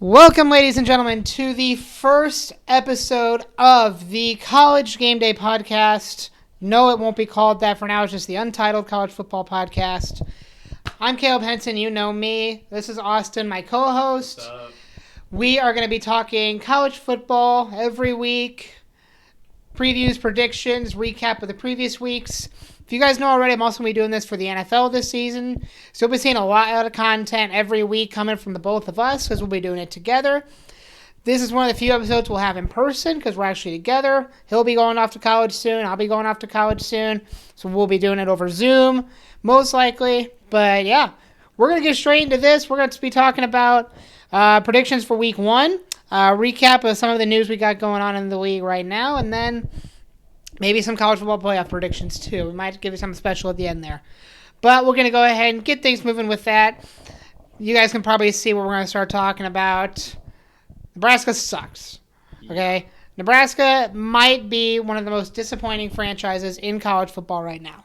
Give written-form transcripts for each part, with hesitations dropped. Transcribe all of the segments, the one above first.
Welcome, ladies and gentlemen, to the first episode of the College Game Day podcast. No, it won't be called that for now. It's just the Untitled College Football Podcast. I'm Caleb Henson. You know me. This is Austin, my co-host. What's up? We are going to be talking college football every week. Previews, predictions, recap of the previous weeks. If you guys know already, I'm also going to be doing this for the NFL this season. So you'll be seeing a lot of content every week coming from the both of us because we'll be doing it together. This is one of the few episodes we'll have in person because we're actually together. He'll be going off to college soon. I'll be going off to college soon. So we'll be doing it over Zoom, most likely. But yeah, we're going to get straight into this. We're going to be talking about predictions for week one, recap of some of the news we got going on in the league right now, and then maybe some college football playoff predictions, too. We might give you something special at the end there. But we're going to go ahead and get things moving with that. You guys can probably see what we're going to start talking about. Nebraska sucks. Okay? Nebraska might be one of the most disappointing franchises in college football right now.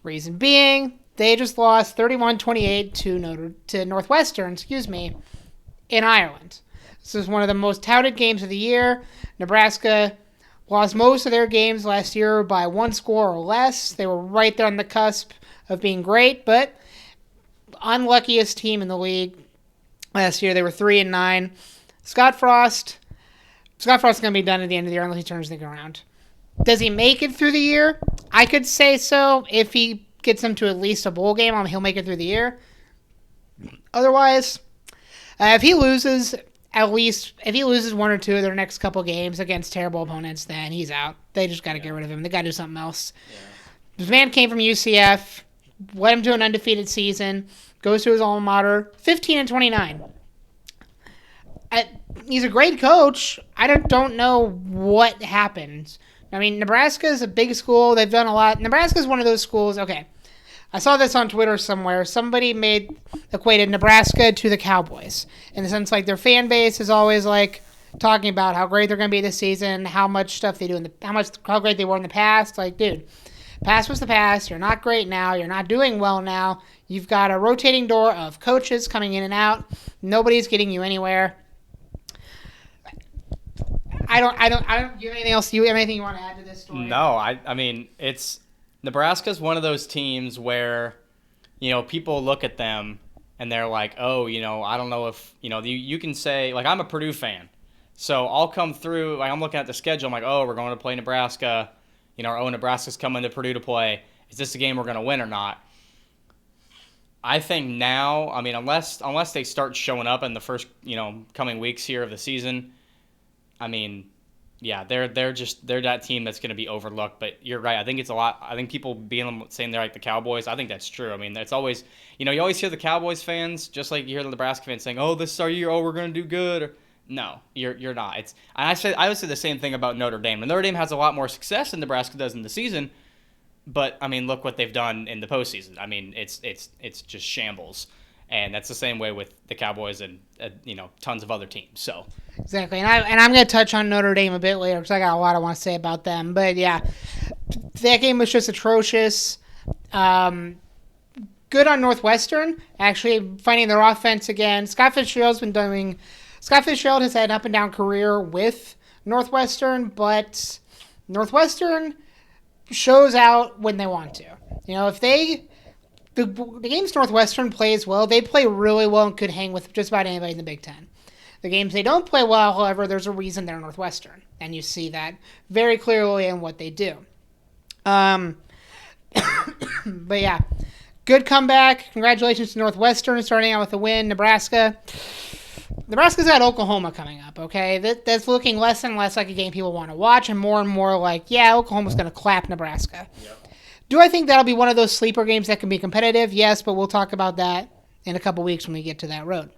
Reason being, they just lost 31-28 to Northwestern, in Ireland. This is one of the most touted games of the year. Nebraska lost most of their games last year by one score or less. They were right there on the cusp of being great, but unluckiest team in the league last year. They were 3-9. Scott Frost is going to be done at the end of the year unless he turns things around. Does he make it through the year? I could say so. If he gets them to at least a bowl game, he'll make it through the year. Otherwise, if he loses one or two of their next couple games against terrible opponents, then he's out. They just got to get rid of him. They got to do something else. Yeah. This man came from UCF, led him to an undefeated season, goes to his alma mater, 15-29. He's a great coach. I don't know what happened. I mean, Nebraska is a big school. They've done a lot. Nebraska is one of those schools. Okay, I saw this on Twitter somewhere. Somebody equated Nebraska to the Cowboys in the sense like their fan base is always like talking about how great they're going to be this season, how much stuff they do how great they were in the past. Like, dude, past was the past. You're not great now. You're not doing well now. You've got a rotating door of coaches coming in and out. Nobody's getting you anywhere. I don't. Do you have anything else? Do you have anything you want to add to this story? No, I mean, Nebraska's one of those teams where, people look at them and they're like, oh, I don't know if, you can say, like, I'm a Purdue fan. So I'll come through, like, I'm looking at the schedule. I'm like, oh, we're going to play Nebraska. Nebraska's coming to Purdue to play. Is this a game we're going to win or not? I think now, I mean, unless they start showing up in the first, coming weeks here of the season, I mean, yeah, they're that team that's going to be overlooked. But you're right. I think it's a lot. I think people saying they're like the Cowboys. I think that's true. I mean, it's always, you always hear the Cowboys fans, just like you hear the Nebraska fans saying, "Oh, this is our year. Oh, we're going to do good." No, you're not. I would say the same thing about Notre Dame. And Notre Dame has a lot more success than Nebraska does in the season. But I mean, look what they've done in the postseason. I mean, it's just shambles. And that's the same way with the Cowboys and tons of other teams. So exactly, and I'm going to touch on Notre Dame a bit later because I got a lot I want to say about them. But yeah, that game was just atrocious. Good on Northwestern actually finding their offense again. Scott Fitzgerald has had an up and down career with Northwestern, but Northwestern shows out when they want to. If the games Northwestern plays well, they play really well and could hang with just about anybody in the Big Ten. The games they don't play well, however, there's a reason they're Northwestern, and you see that very clearly in what they do. But yeah, good comeback. Congratulations to Northwestern starting out with a win. Nebraska's got Oklahoma coming up, okay? That's looking less and less like a game people want to watch and more like, yeah, Oklahoma's going to clap Nebraska. Yep. Do I think that'll be one of those sleeper games that can be competitive? Yes, but we'll talk about that in a couple weeks when we get to that road.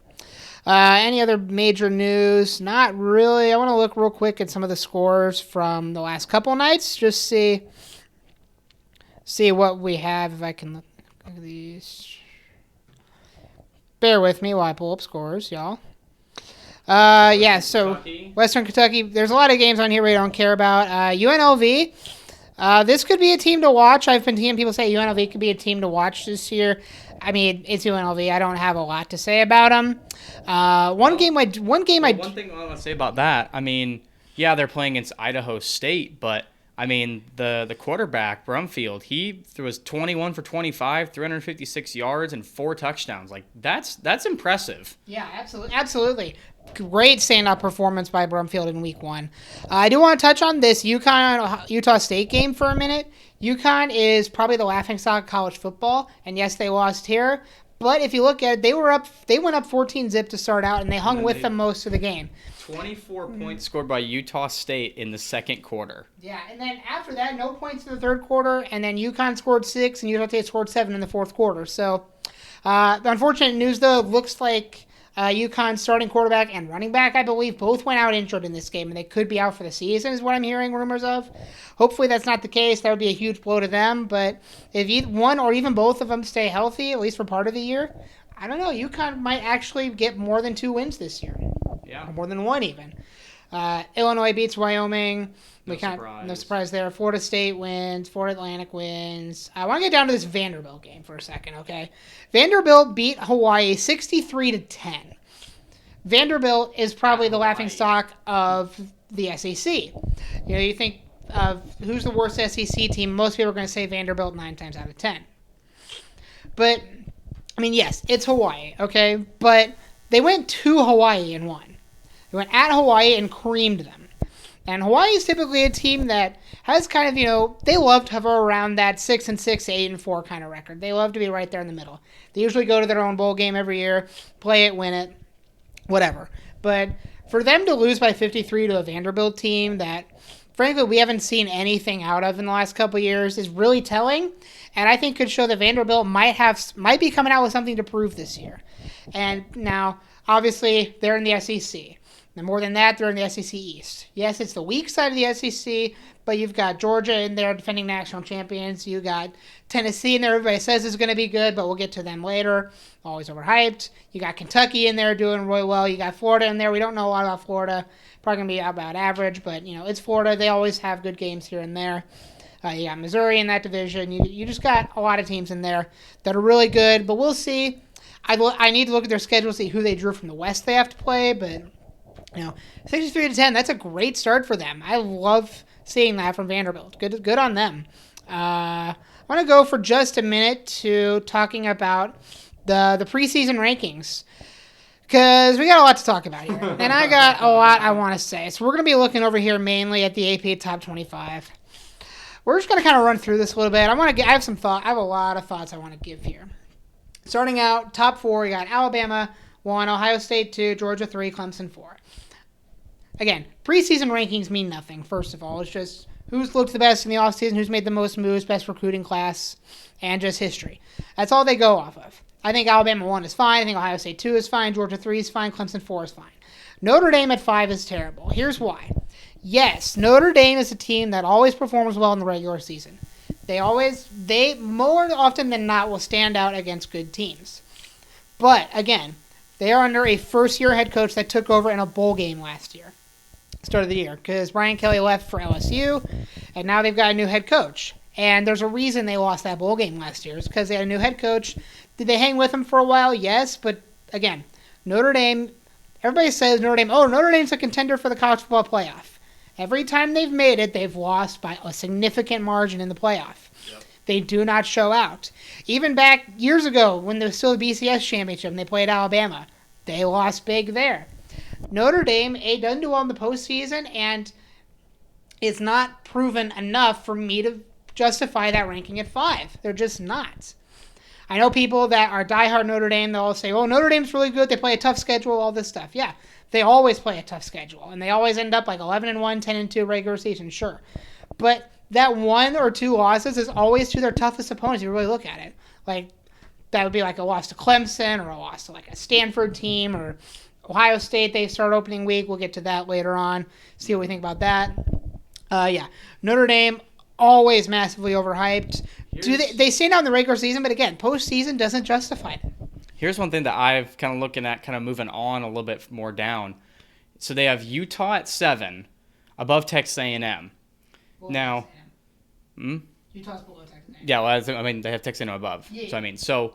Any other major news? Not really. I want to look real quick at some of the scores from the last couple nights. Just see what we have. If I can look at these. Bear with me while I pull up scores, y'all. So Kentucky. Western Kentucky. There's a lot of games on here we don't care about. UNLV. This could be a team to watch. I've been hearing people say UNLV could be a team to watch this year. I mean, it's UNLV. I don't have a lot to say about them. One thing I want to say about that, I mean, yeah, they're playing against Idaho State, but I mean, the quarterback, Brumfield, he was 21 for 25, 356 yards, and 4 touchdowns. Like, that's impressive. Yeah, absolutely. Great stand-up performance by Brumfield in Week 1. I do want to touch on this UConn-Utah State game for a minute. UConn is probably the laughingstock of college football, and yes, they lost here. But if you look at it, they went up 14-zip to start out, and they hung with them most of the game. 24 points scored by Utah State in the second quarter. Yeah, and then after that, no points in the third quarter, and then UConn scored 6, and Utah State scored 7 in the fourth quarter. So, the unfortunate news, though, looks like UConn's starting quarterback and running back, I believe, both went out injured in this game, and they could be out for the season, is what I'm hearing rumors of. Hopefully that's not the case. That would be a huge blow to them, but if one or even both of them stay healthy, at least for part of the year, I don't know, UConn might actually get more than 2 wins this year. Yeah. Or more than 1 even. Illinois beats Wyoming. No surprise there. Florida State wins. Florida Atlantic wins. I want to get down to this Vanderbilt game for a second, okay? Vanderbilt beat Hawaii 63-10. Vanderbilt is probably the laughingstock of the SEC. You know, you think of who's the worst SEC team, most people are going to say Vanderbilt 9 times out of 10. But, I mean, yes, it's Hawaii, okay? But they went to Hawaii and won. They went at Hawaii and creamed them. And Hawaii is typically a team that has kind of, you know, they love to hover around that 6-6, 8-4 kind of record. They love to be right there in the middle. They usually go to their own bowl game every year, play it, win it, whatever. But for them to lose by 53 to a Vanderbilt team that, frankly, we haven't seen anything out of in the last couple of years is really telling. And I think could show that Vanderbilt might be coming out with something to prove this year. And now, obviously, they're in the SEC. And more than that, they're in the SEC East. Yes, it's the weak side of the SEC, but you've got Georgia in there defending national champions. You got Tennessee in there. Everybody says is going to be good, but we'll get to them later. Always overhyped. You got Kentucky in there doing really well. You got Florida in there. We don't know a lot about Florida. Probably going to be about average, but, you know, it's Florida. They always have good games here and there. You got Missouri in that division. You just got a lot of teams in there that are really good, but we'll see. I need to look at their schedule, see who they drew from the West they have to play, but, you know, 63-10, that's a great start for them. I love seeing that from Vanderbilt. Good on them. I want to go for just a minute to talking about the preseason rankings, because we got a lot to talk about here, and I got a lot I want to say. So we're going to be looking over here mainly at the AP Top 25. We're just going to kind of run through this a little bit. I have a lot of thoughts I want to give here. Starting out, top 4, you got Alabama 1, Ohio State 2, Georgia 3, Clemson 4. Again, preseason rankings mean nothing, first of all. It's just who's looked the best in the offseason, who's made the most moves, best recruiting class, and just history. That's all they go off of. I think Alabama 1 is fine. I think Ohio State 2 is fine. Georgia 3 is fine. Clemson 4 is fine. Notre Dame at 5 is terrible. Here's why. Yes, Notre Dame is a team that always performs well in the regular season. They more often than not will stand out against good teams. But, again, they are under a first-year head coach that took over in a bowl game last year. Start of the year, because Brian Kelly left for LSU, and now they've got a new head coach. And there's a reason they lost that bowl game last year. It's because they had a new head coach. Did they hang with him for a while? Yes, but, again, Notre Dame, everybody says Notre Dame's a contender for the college football playoff. Every time they've made it, they've lost by a significant margin in the playoff. Yep. They do not show out. Even back years ago when there was still a BCS championship and they played Alabama, they lost big there. Notre Dame, doesn't do well in the postseason, and it's not proven enough for me to justify that ranking at 5. They're just not. I know people that are diehard Notre Dame, they'll all say, oh, Notre Dame's really good, they play a tough schedule, all this stuff. Yeah, they always play a tough schedule, and they always end up like 11-1, 10-2 regular season, sure. But that 1 or 2 losses is always to their toughest opponents, if you really look at it. Like, that would be like a loss to Clemson, or a loss to like a Stanford team, or Ohio State, they start opening week. We'll get to that later on, see what we think about that. Notre Dame, always massively overhyped. They stand out in the regular season, but again, postseason doesn't justify it. Here's one thing that I've kind of looking at, kind of moving on a little bit more down. So they have Utah at 7, above Texas A&M. Now, Utah's below Texas A&M. Yeah, well, I mean, they have Texas A&M above. Yeah. So, I mean, so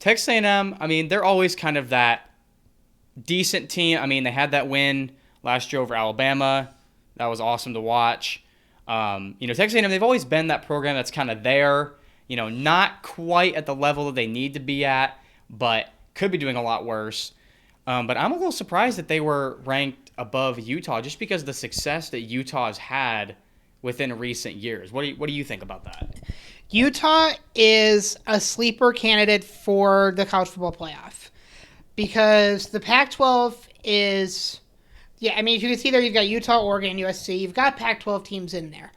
Texas A&M, I mean, they're always kind of that decent team. I mean, they had that win last year over Alabama. That was awesome to watch. Texas A&M, they've always been that program that's kind of there, not quite at the level that they need to be at, but could be doing a lot worse. But I'm a little surprised that they were ranked above Utah just because of the success that Utah has had within recent years. What do you think about that? Utah is a sleeper candidate for the college football playoff because the Pac-12 is, if you can see there, you've got Utah, Oregon, USC. You've got Pac-12 teams in there.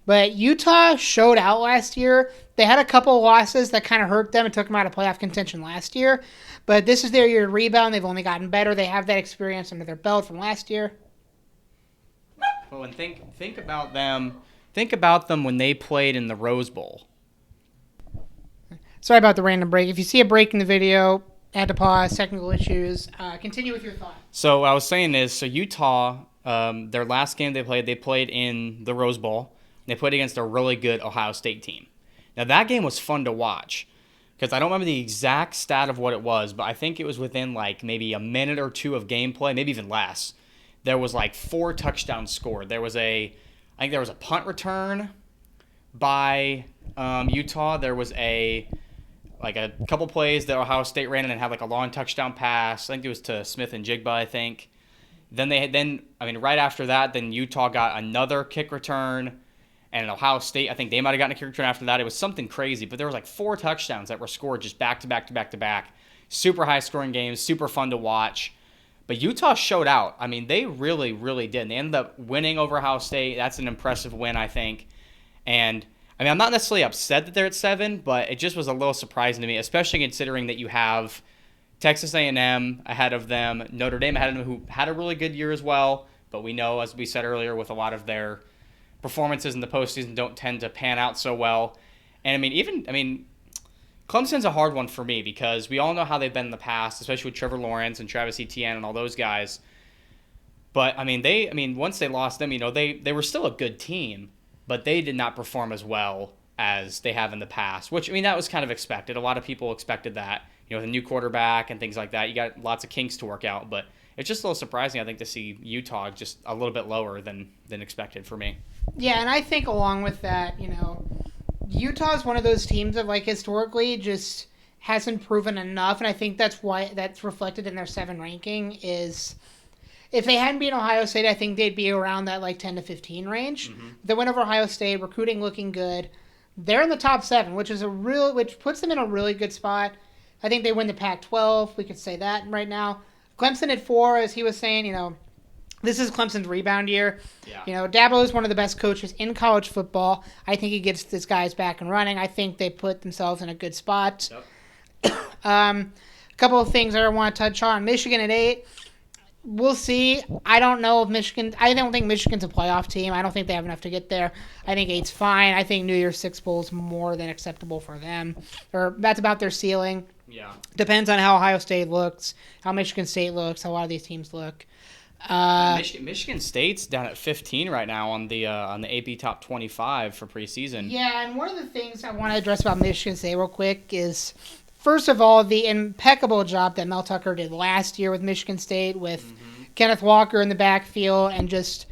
But Utah showed out last year. They had a couple of losses that kind of hurt them and took them out of playoff contention last year. But this is their year to rebound. They've only gotten better. They have that experience under their belt from last year. Well, and think about them. Think about them when they played in the Rose Bowl. Sorry about the random break. If you see a break in the video, had to pause, technical issues. Continue with your thought. So what I was saying is, Utah, their last game they played in the Rose Bowl. They played against a really good Ohio State team. Now, that game was fun to watch because I don't remember the exact stat of what it was, but I think it was within maybe a minute or two of gameplay, maybe even less. There was 4 touchdowns scored. I think there was a punt return by Utah. There was a couple plays that Ohio State ran in and had a long touchdown pass. I think it was to Smith and Jigba, I think. Right after that, then Utah got another kick return. And Ohio State, I think they might have gotten a kick return after that. It was something crazy, but there was 4 touchdowns that were scored just back to back to back to back. Super high scoring games, super fun to watch. But Utah showed out. I mean, they really, really did. And they ended up winning over Ohio State. That's an impressive win, I think. And I'm not necessarily upset that they're at 7, but it just was a little surprising to me, especially considering that you have Texas A&M ahead of them, Notre Dame ahead of them, who had a really good year as well. But we know, as we said earlier, with a lot of their performances in the postseason don't tend to pan out so well. And Clemson's a hard one for me because we all know how they've been in the past, especially with Trevor Lawrence and Travis Etienne and all those guys. But once they lost them, they were still a good team, but they did not perform as well as they have in the past, which that was kind of expected. A lot of people expected that, with a new quarterback and things like that. You got lots of kinks to work out, but it's just a little surprising, I think, to see Utah just a little bit lower than expected for me. Yeah, and I think along with that, Utah is one of those teams that, historically just hasn't proven enough, and I think that's why that's reflected in their 7 ranking is if they hadn't beaten Ohio State, I think they'd be around that 10 to 15 range. Mm-hmm. They went over Ohio State, recruiting looking good. They're in the top 7, which puts them in a really good spot. I think they win the Pac-12. We could say that right now. Clemson at 4, as he was saying, this is Clemson's rebound year. Yeah. Dabo is one of the best coaches in college football. I think he gets his guys back and running. I think they put themselves in a good spot. Yep. A couple of things I want to touch on. Michigan at 8. We'll see. I don't know if Michigan. I don't think Michigan's a playoff team. I don't think they have enough to get there. I think 8's fine. I think New Year's Six Bowl is more than acceptable for them. Or that's about their ceiling. Yeah. Depends on how Ohio State looks, how Michigan State looks, how a lot of these teams look. Michigan State's down at 15 right now on the AP Top 25 for preseason. Yeah, and one of the things I want to address about Michigan State real quick is, first of all, the impeccable job that Mel Tucker did last year with Michigan State with Kenneth Walker in the backfield and just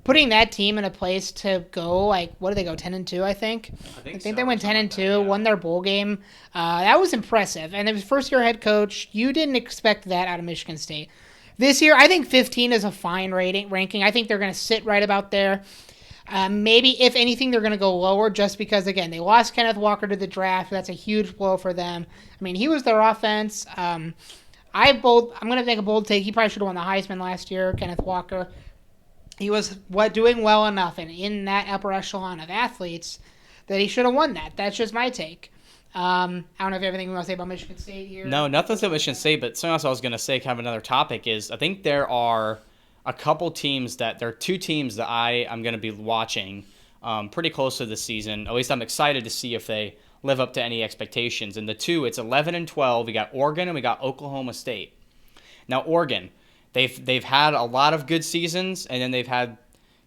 putting that team in a place to go, what did they go, 10-2, I think? I think they went 10-2, won their bowl game. That was impressive. And it was first-year head coach. You didn't expect that out of Michigan State. This year, I think 15 is a fine ranking. I think they're going to sit right about there. Maybe, if anything, they're going to go lower just because, again, they lost Kenneth Walker to the draft. That's a huge blow for them. He was their offense. I'm going to make a bold take. He probably should have won the Heisman last year, Kenneth Walker. He was doing well enough and in that upper echelon of athletes that he should have won that. That's just my take. I don't know if you have anything you want to say about Michigan State here. No, nothing about Michigan State, but something else I was going to say, kind of another topic, is I think there are a couple teams there are 2 teams that I am going to be watching pretty closely this season. At least I'm excited to see if they live up to any expectations. And the 2, it's 11 and 12. We got Oregon and we got Oklahoma State. Now, Oregon, they've had a lot of good seasons, and then they've had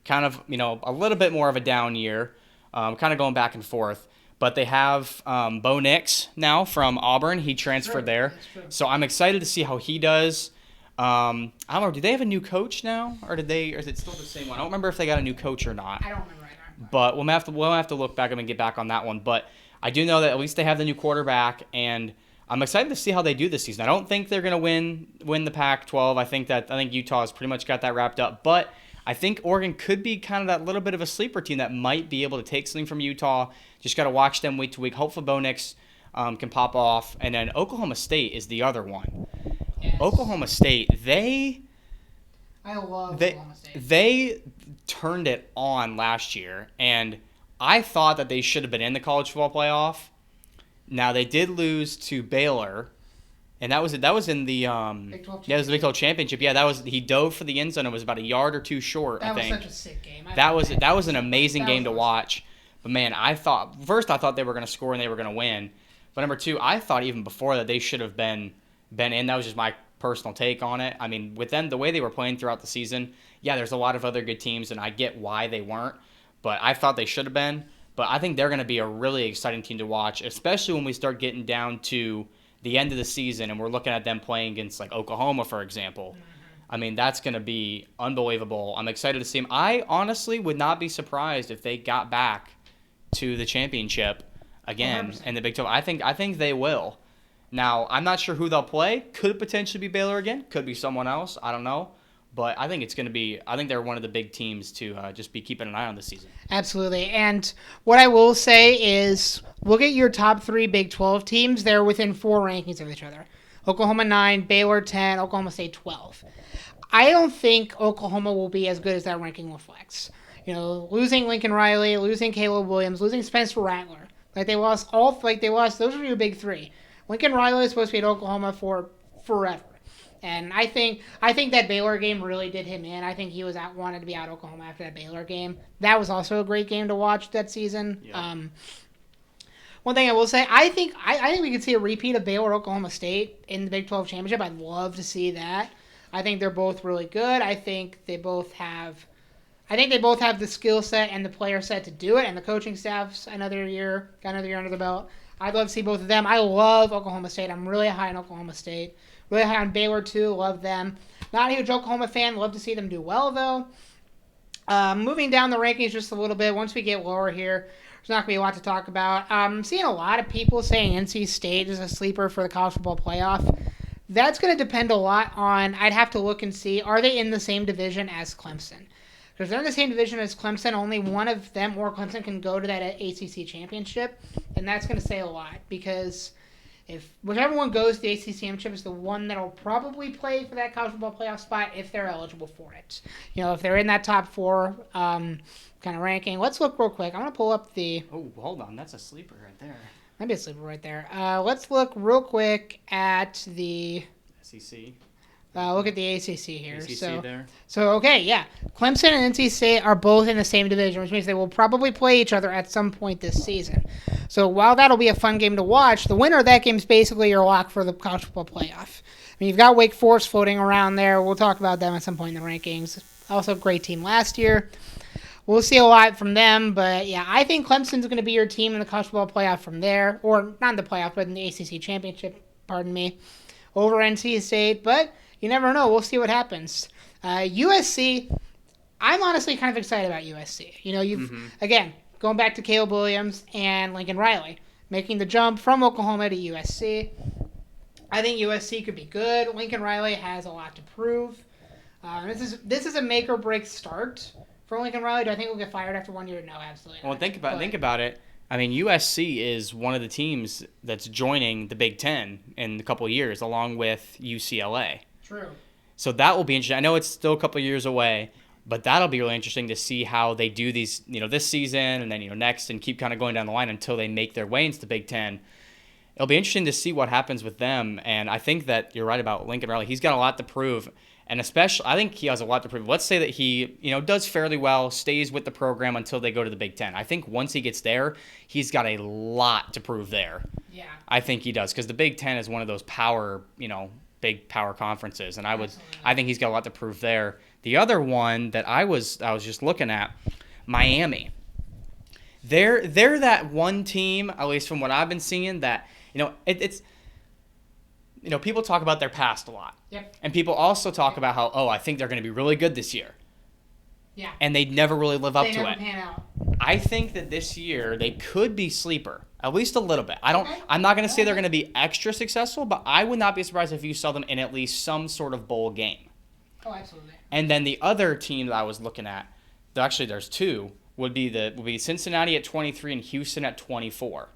kind of, a little bit more of a down year, kind of going back and forth. But they have Bo Nix now from Auburn. He transferred there. So I'm excited to see how he does. I don't know. Do they have a new coach now, or is it still the same one? I don't remember if they got a new coach or not. I don't remember either. But we'll have to look back and get back on that one. But I do know that at least they have the new quarterback, and I'm excited to see how they do this season. I don't think they're going to win the Pac-12. I think Utah has pretty much got that wrapped up. But I think Oregon could be kind of that little bit of a sleeper team that might be able to take something from Utah. Just got to watch them week to week. Hopefully Bo Nix can pop off. And then Oklahoma State is the other one. Yes. Oklahoma State, I love Oklahoma State. They turned it on last year, and I thought that they should have been in the college football playoff. Now they did lose to Baylor, and that was in the Big 12 it was the Big 12 championship. Yeah, he dove for the end zone and was about a yard or two short. That I think was such a sick game. that was an amazing game to watch. But man, I thought they were going to score and they were going to win. But number two, I thought even before that they should have been in. That was just my personal take on it. I mean, with them, the way they were playing throughout the season, yeah, there's a lot of other good teams, and I get why they weren't, but I thought they should have been. But I think they're going to be a really exciting team to watch, especially when we start getting down to the end of the season and we're looking at them playing against, like, Oklahoma, for example. I mean, that's going to be unbelievable. I'm excited to see them. I honestly would not be surprised if they got back to the championship again 100%. in the Big 12. I think they will. Now, I'm not sure who they'll play. Could potentially be Baylor again. Could be someone else. I don't know. But I think it's going to be – I think they're one of the big teams to just be keeping an eye on this season. Absolutely. And what I will say is look at your top 3 Big 12 teams. They're within 4 rankings of each other. Oklahoma 9, Baylor 10, Oklahoma State 12. I don't think Oklahoma will be as good as that ranking reflects. You know, losing Lincoln Riley, losing Caleb Williams, losing Spencer Rattler. Those are your big 3. Lincoln Riley is supposed to be at Oklahoma for forever. And I think that Baylor game really did him in. I think he wanted to be out of Oklahoma after that Baylor game. That was also a great game to watch that season. Yeah. One thing I will say, I think we could see a repeat of Baylor Oklahoma State in the Big 12 championship. I'd love to see that. I think they're both really good. I think they both have the skill set and the player set to do it, and the coaching staff's got another year under the belt. I'd love to see both of them. I love Oklahoma State. I'm really high on Oklahoma State. Really high on Baylor, too. Love them. Not a huge Oklahoma fan. Love to see them do well, though. Moving down the rankings just a little bit. Once we get lower here, there's not going to be a lot to talk about. I'm seeing a lot of people saying NC State is a sleeper for the college football playoff. That's going to depend a lot on, I'd have to look and see, are they in the same division as Clemson? Because if they're in the same division as Clemson, only one of them or Clemson can go to that ACC championship, and that's going to say a lot, because if whichever one goes to the ACC championship is the one that'll probably play for that college football playoff spot if they're eligible for it. You know, if they're in that top 4 kind of ranking. Let's look real quick. I'm going to pull up the... Oh, hold on. That's a sleeper right there. Might be a sleeper right there. Let's look real quick at the... SEC. Look at the ACC here. ACC there. So, okay, yeah. Clemson and NC State are both in the same division, which means they will probably play each other at some point this season. So while that'll be a fun game to watch, the winner of that game is basically your lock for the college football playoff. I mean, you've got Wake Forest floating around there. We'll talk about them at some point in the rankings. Also a great team last year. We'll see a lot from them, but yeah, I think Clemson's going to be your team in the college football playoff from there, or not in the playoff, but in the ACC championship, over NC State, but you never know. We'll see what happens. USC, I'm honestly kind of excited about USC. You know, again, going back to Caleb Williams and Lincoln Riley, making the jump from Oklahoma to USC. I think USC could be good. Lincoln Riley has a lot to prove. This is a make or break start for Lincoln Riley. Do I think we'll get fired after 1 year? No, absolutely not. Well, think about it. I mean, USC is one of the teams that's joining the Big Ten in a couple of years, along with UCLA. True. So that will be interesting. I know it's still a couple of years away, but that'll be really interesting to see how they do these, this season and then, next, and keep kind of going down the line until they make their way into the Big Ten. It'll be interesting to see what happens with them, and I think that you're right about Lincoln Riley. He's got a lot to prove, and especially, I think he has a lot to prove. Let's say that he, does fairly well, stays with the program until they go to the Big Ten. I think once he gets there, he's got a lot to prove there. Yeah. I think he does, because the Big Ten is one of those power, big power conferences, and I think he's got a lot to prove there. The other one that I was just looking at, Miami. they're that one team, at least from what I've been seeing, that it's people talk about their past a lot. Yep. And people also talk about how, I think they're going to be really good this year. Yeah. And they never really live up They to never it. pan out. I think that this year they could be sleeper, at least a little bit. Okay. I'm not going to say they're going to be extra successful, but I would not be surprised if you saw them in at least some sort of bowl game. Oh, absolutely. And then the other team that I was looking at, actually there's two, would be Cincinnati at 23 and Houston at 24.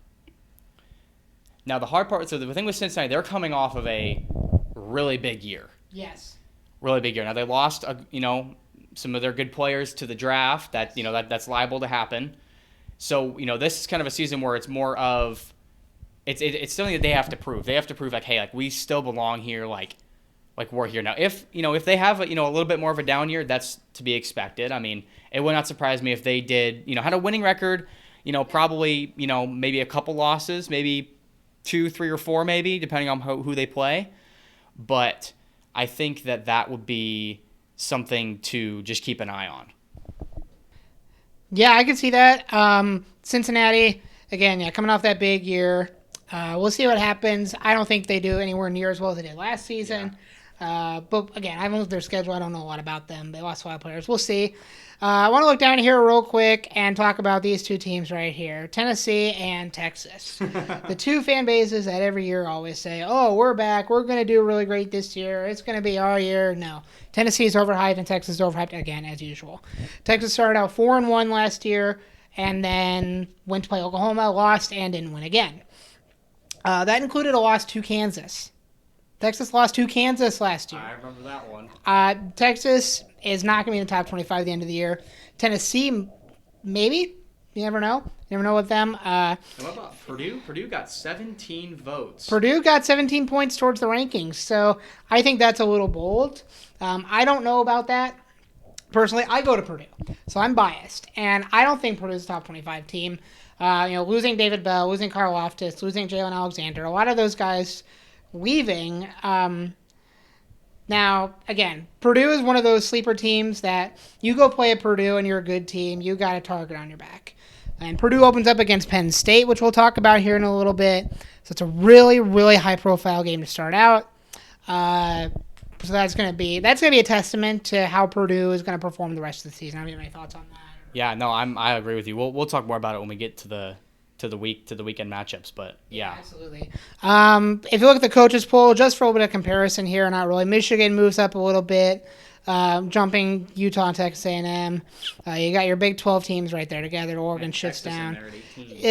Now the hard part, so the thing with Cincinnati, they're coming off of a really big year. Yes. Really big year. Now they lost, some of their good players to the draft. That's liable to happen. So this is kind of a season where it's more of, it's something that they have to prove. They have to prove hey, we still belong here. Like we're here now. If they have a little bit more of a down year, that's to be expected. I mean, it would not surprise me if they did had a winning record. Probably maybe a couple losses, maybe 2, 3, or 4, maybe depending on who they play. But I think that would be something to just keep an eye on. Yeah, I can see that. Cincinnati, again, coming off that big year. We'll see what happens. I don't think they do anywhere near as well as they did last season. Yeah. But again, I haven't looked at their schedule. I don't know a lot about them. They lost a lot of players. We'll see. I want to look down here real quick and talk about these two teams right here, Tennessee and Texas. The two fan bases that every year always say, oh, we're back. We're going to do really great this year. It's going to be our year. No. Tennessee is overhyped and Texas is overhyped again, as usual. Texas started out 4-1 last year and then went to play Oklahoma, lost, and didn't win again. That included a loss to Kansas. Texas lost to Kansas last year. I remember that one. Texas is not going to be in the top 25 at the end of the year. Tennessee, maybe. You never know. You never know with them. And what about Purdue? Purdue got 17 votes. Purdue got 17 points towards the rankings. So I think that's a little bold. I don't know about that. Personally, I go to Purdue. So I'm biased. And I don't think Purdue's a top 25 team. Losing David Bell, losing Karl Loftus, losing Jalen Alexander. A lot of those guys leaving. Now, again, Purdue is one of those sleeper teams that you go play at Purdue and you're a good team, you got a target on your back. And Purdue opens up against Penn State, which we'll talk about here in a little bit. So it's a really, really high-profile game to start out. So that's going to be a testament to how Purdue is going to perform the rest of the season. I don't have any thoughts on that. Yeah, no, I agree with you. We'll talk more about it when we get to the weekend matchups, but yeah. Absolutely. If you look at the coaches poll, just for a little bit of comparison here, not really. Michigan moves up a little bit, jumping Utah and Texas A&M. You got your Big 12 teams right there together. Oregon shits down.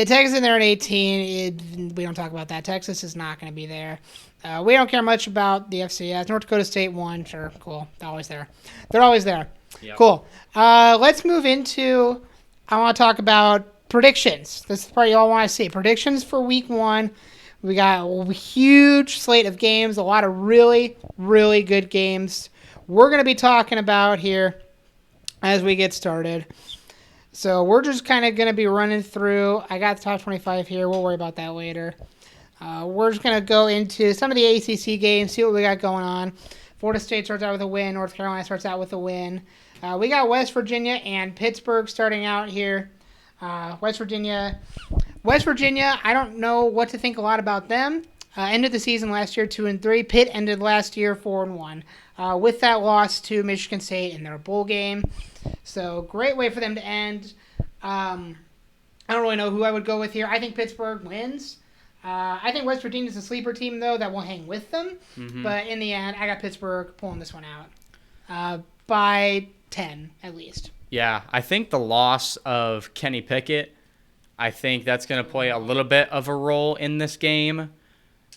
Texas in there at 18. We don't talk about that. Texas is not going to be there. We don't care much about the FCS. North Dakota State won. Sure, cool. They're always there. Yep. Cool. Let's move into, I want to talk about predictions. This is the part you all want to see. Predictions for week 1. We got a huge slate of games, a lot of really, really good games we're going to be talking about here as we get started. So we're just kind of going to be running through. I got the top 25 here. We'll worry about that later. We're just going to go into some of the ACC games, see what we got going on. Florida State starts out with a win. North Carolina starts out with a win. We got West Virginia and Pittsburgh starting out here. West Virginia, I don't know what to think a lot about them. Ended the season last year 2-3. Pitt ended last year 4-1. With that loss to Michigan State in their bowl game. So great way for them to end. I don't really know who I would go with here. I think Pittsburgh wins. I think West Virginia's a sleeper team, though, that will hang with them. Mm-hmm. But in the end, I got Pittsburgh pulling this one out by 10 at least. Yeah, I think the loss of Kenny Pickett, I think that's going to play a little bit of a role in this game.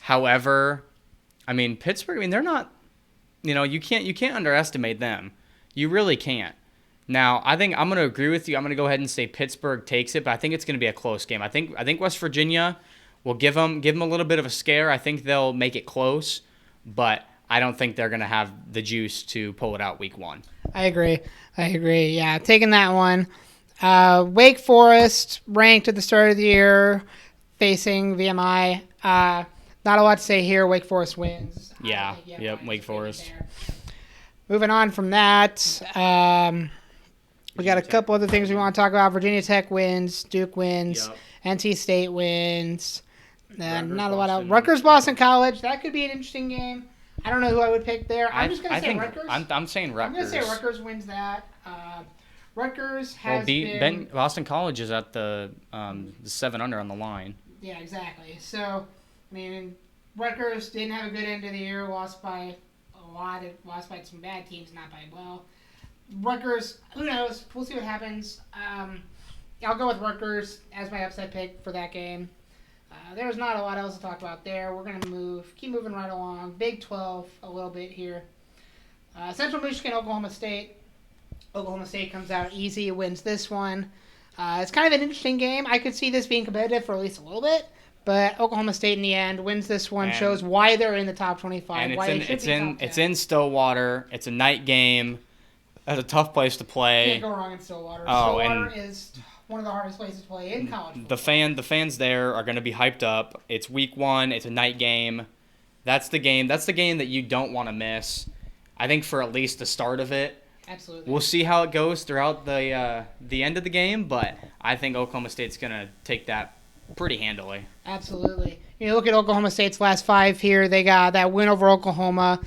However, I mean, Pittsburgh, they're not, you can't underestimate them. You really can't. Now, I think I'm going to agree with you. I'm going to go ahead and say Pittsburgh takes it, but I think it's going to be a close game. I think West Virginia will give them a little bit of a scare. I think they'll make it close, but I don't think they're going to have the juice to pull it out week 1. I agree. Yeah, taking that one. Wake Forest ranked at the start of the year, facing VMI. Not a lot to say here. Wake Forest wins. Yeah. Yep. Wake Forest. Moving on from that, We got a couple other things we want to talk about. Virginia Tech wins. Duke wins. Yep. NC State wins. Not a lot of Boston. Rutgers, Boston College. That could be an interesting game. I don't know who I would pick there. I'm just going to say Rutgers. I'm saying Rutgers. I'm going to say Rutgers wins that. Rutgers has been... Boston College is at the 7 under on the line. Yeah, exactly. So, I mean, Rutgers didn't have a good end of the year. Lost by a lot. Lost by some bad teams, not by well. Rutgers, who knows? We'll see what happens. I'll go with Rutgers as my upset pick for that game. There's not a lot else to talk about there. We're going to keep moving right along. Big 12 a little bit here. Central Michigan, Oklahoma State. Oklahoma State comes out easy, wins this one. It's kind of an interesting game. I could see this being competitive for at least a little bit, but Oklahoma State in the end wins this one, shows why they're in the top 25. And it's in Stillwater. It's a night game. That's a tough place to play. Can't go wrong in Stillwater. Stillwater is one of the hardest places to play in college football. The fans there are going to be hyped up. It's week 1. It's a night game. That's the game that you don't want to miss. I think for at least the start of it. Absolutely. We'll see how it goes throughout the end of the game, but I think Oklahoma State's going to take that pretty handily. Absolutely. You look at Oklahoma State's last 5 here. They got that win over Oklahoma,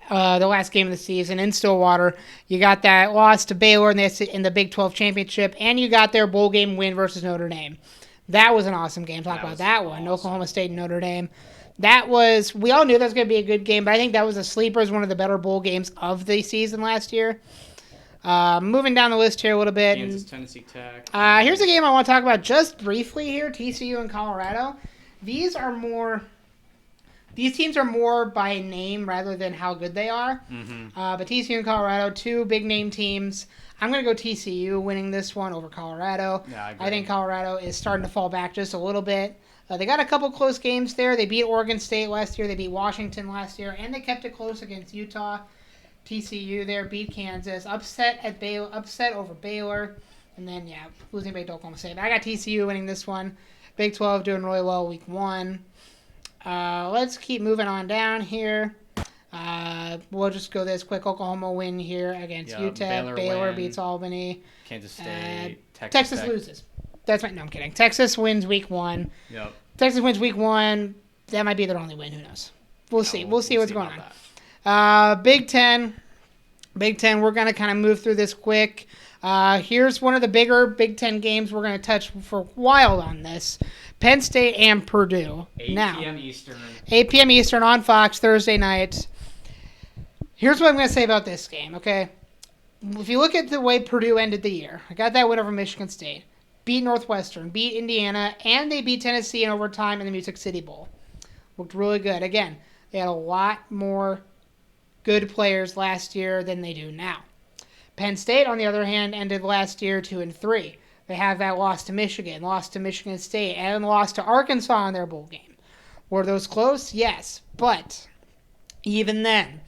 the last game of the season in Stillwater. You got that loss to Baylor in the Big 12 championship, and you got their bowl game win versus Notre Dame. That was an awesome game. Talk about that one. Awesome. Oklahoma State and Notre Dame. We all knew that was going to be a good game, but I think that was a sleeper as one of the better bowl games of the season last year. Moving down the list here a little bit. Kansas, Tennessee Tech. Here's a game I want to talk about just briefly here. TCU and Colorado. These teams are more by name rather than how good they are. Mm-hmm. But TCU and Colorado, 2 big name teams. I'm going to go TCU winning this one over Colorado. Yeah, I think Colorado is starting to fall back just a little bit. They got a couple close games there. They beat Oregon State last year. They beat Washington last year. And they kept it close against Utah. TCU there beat Kansas. Upset over Baylor. And then, losing back to Oklahoma State. I got TCU winning this one. Big 12 doing really well week 1. Let's keep moving on down here. We'll just go this quick. Oklahoma win here against UTEP. Baylor beats Albany. Kansas State. Texas loses. No, I'm kidding. Texas wins week 1. Yep. Texas wins week 1. That might be their only win. Who knows? We'll see. We'll see what's going on. Big 10. We're going to kind of move through this quick. Here's one of the bigger Big 10 games we're going to touch for a while on this. Penn State and Purdue. 8 p.m. Eastern. 8 p.m. Eastern on Fox Thursday night. Here's what I'm going to say about this game, okay? If you look at the way Purdue ended the year, I got that win over Michigan State, beat Northwestern, beat Indiana, and they beat Tennessee in overtime in the Music City Bowl. Looked really good. Again, they had a lot more good players last year than they do now. Penn State, on the other hand, ended last year 2-3. They have that loss to Michigan, lost to Michigan State, and lost to Arkansas in their bowl game. Were those close? Yes. But even then,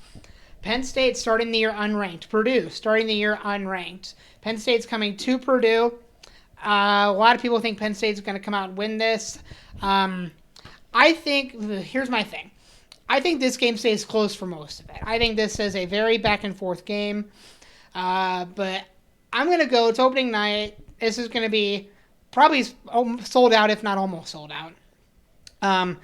Penn State starting the year unranked. Purdue starting the year unranked. Penn State's coming to Purdue. A lot of people think Penn State's going to come out and win this. Here's my thing. I think this game stays close for most of it. I think this is a very back-and-forth game. But I'm going to go. It's opening night. This is going to be probably sold out, if not almost sold out. I'm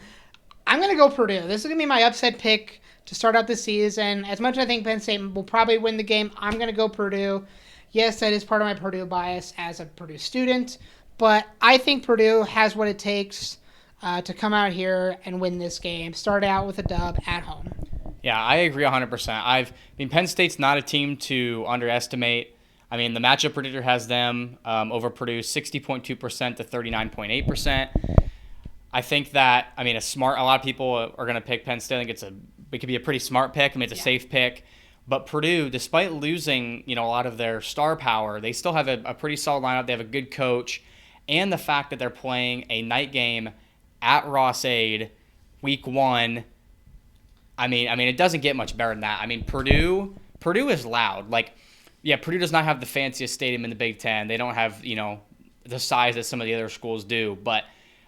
going to go Purdue. This is going to be my upset pick to start out the season. As much as I think Penn State will probably win the game, I'm going to go Purdue. Yes, that is part of my Purdue bias as a Purdue student. But I think Purdue has what it takes to come out here and win this game. Start out with a dub at home. Yeah, I agree 100%. Penn State's not a team to underestimate. I mean, the matchup predictor has them over Purdue 60.2% to 39.8%. I think that, a lot of people are going to pick Penn State. I think it could be a pretty smart pick. It's a safe pick. But Purdue, despite losing, a lot of their star power, they still have a pretty solid lineup. They have a good coach. And the fact that they're playing a night game at Ross-Ade week 1, it doesn't get much better than that. Purdue is loud. Purdue does not have the fanciest stadium in the Big Ten. They don't have, the size that some of the other schools do. But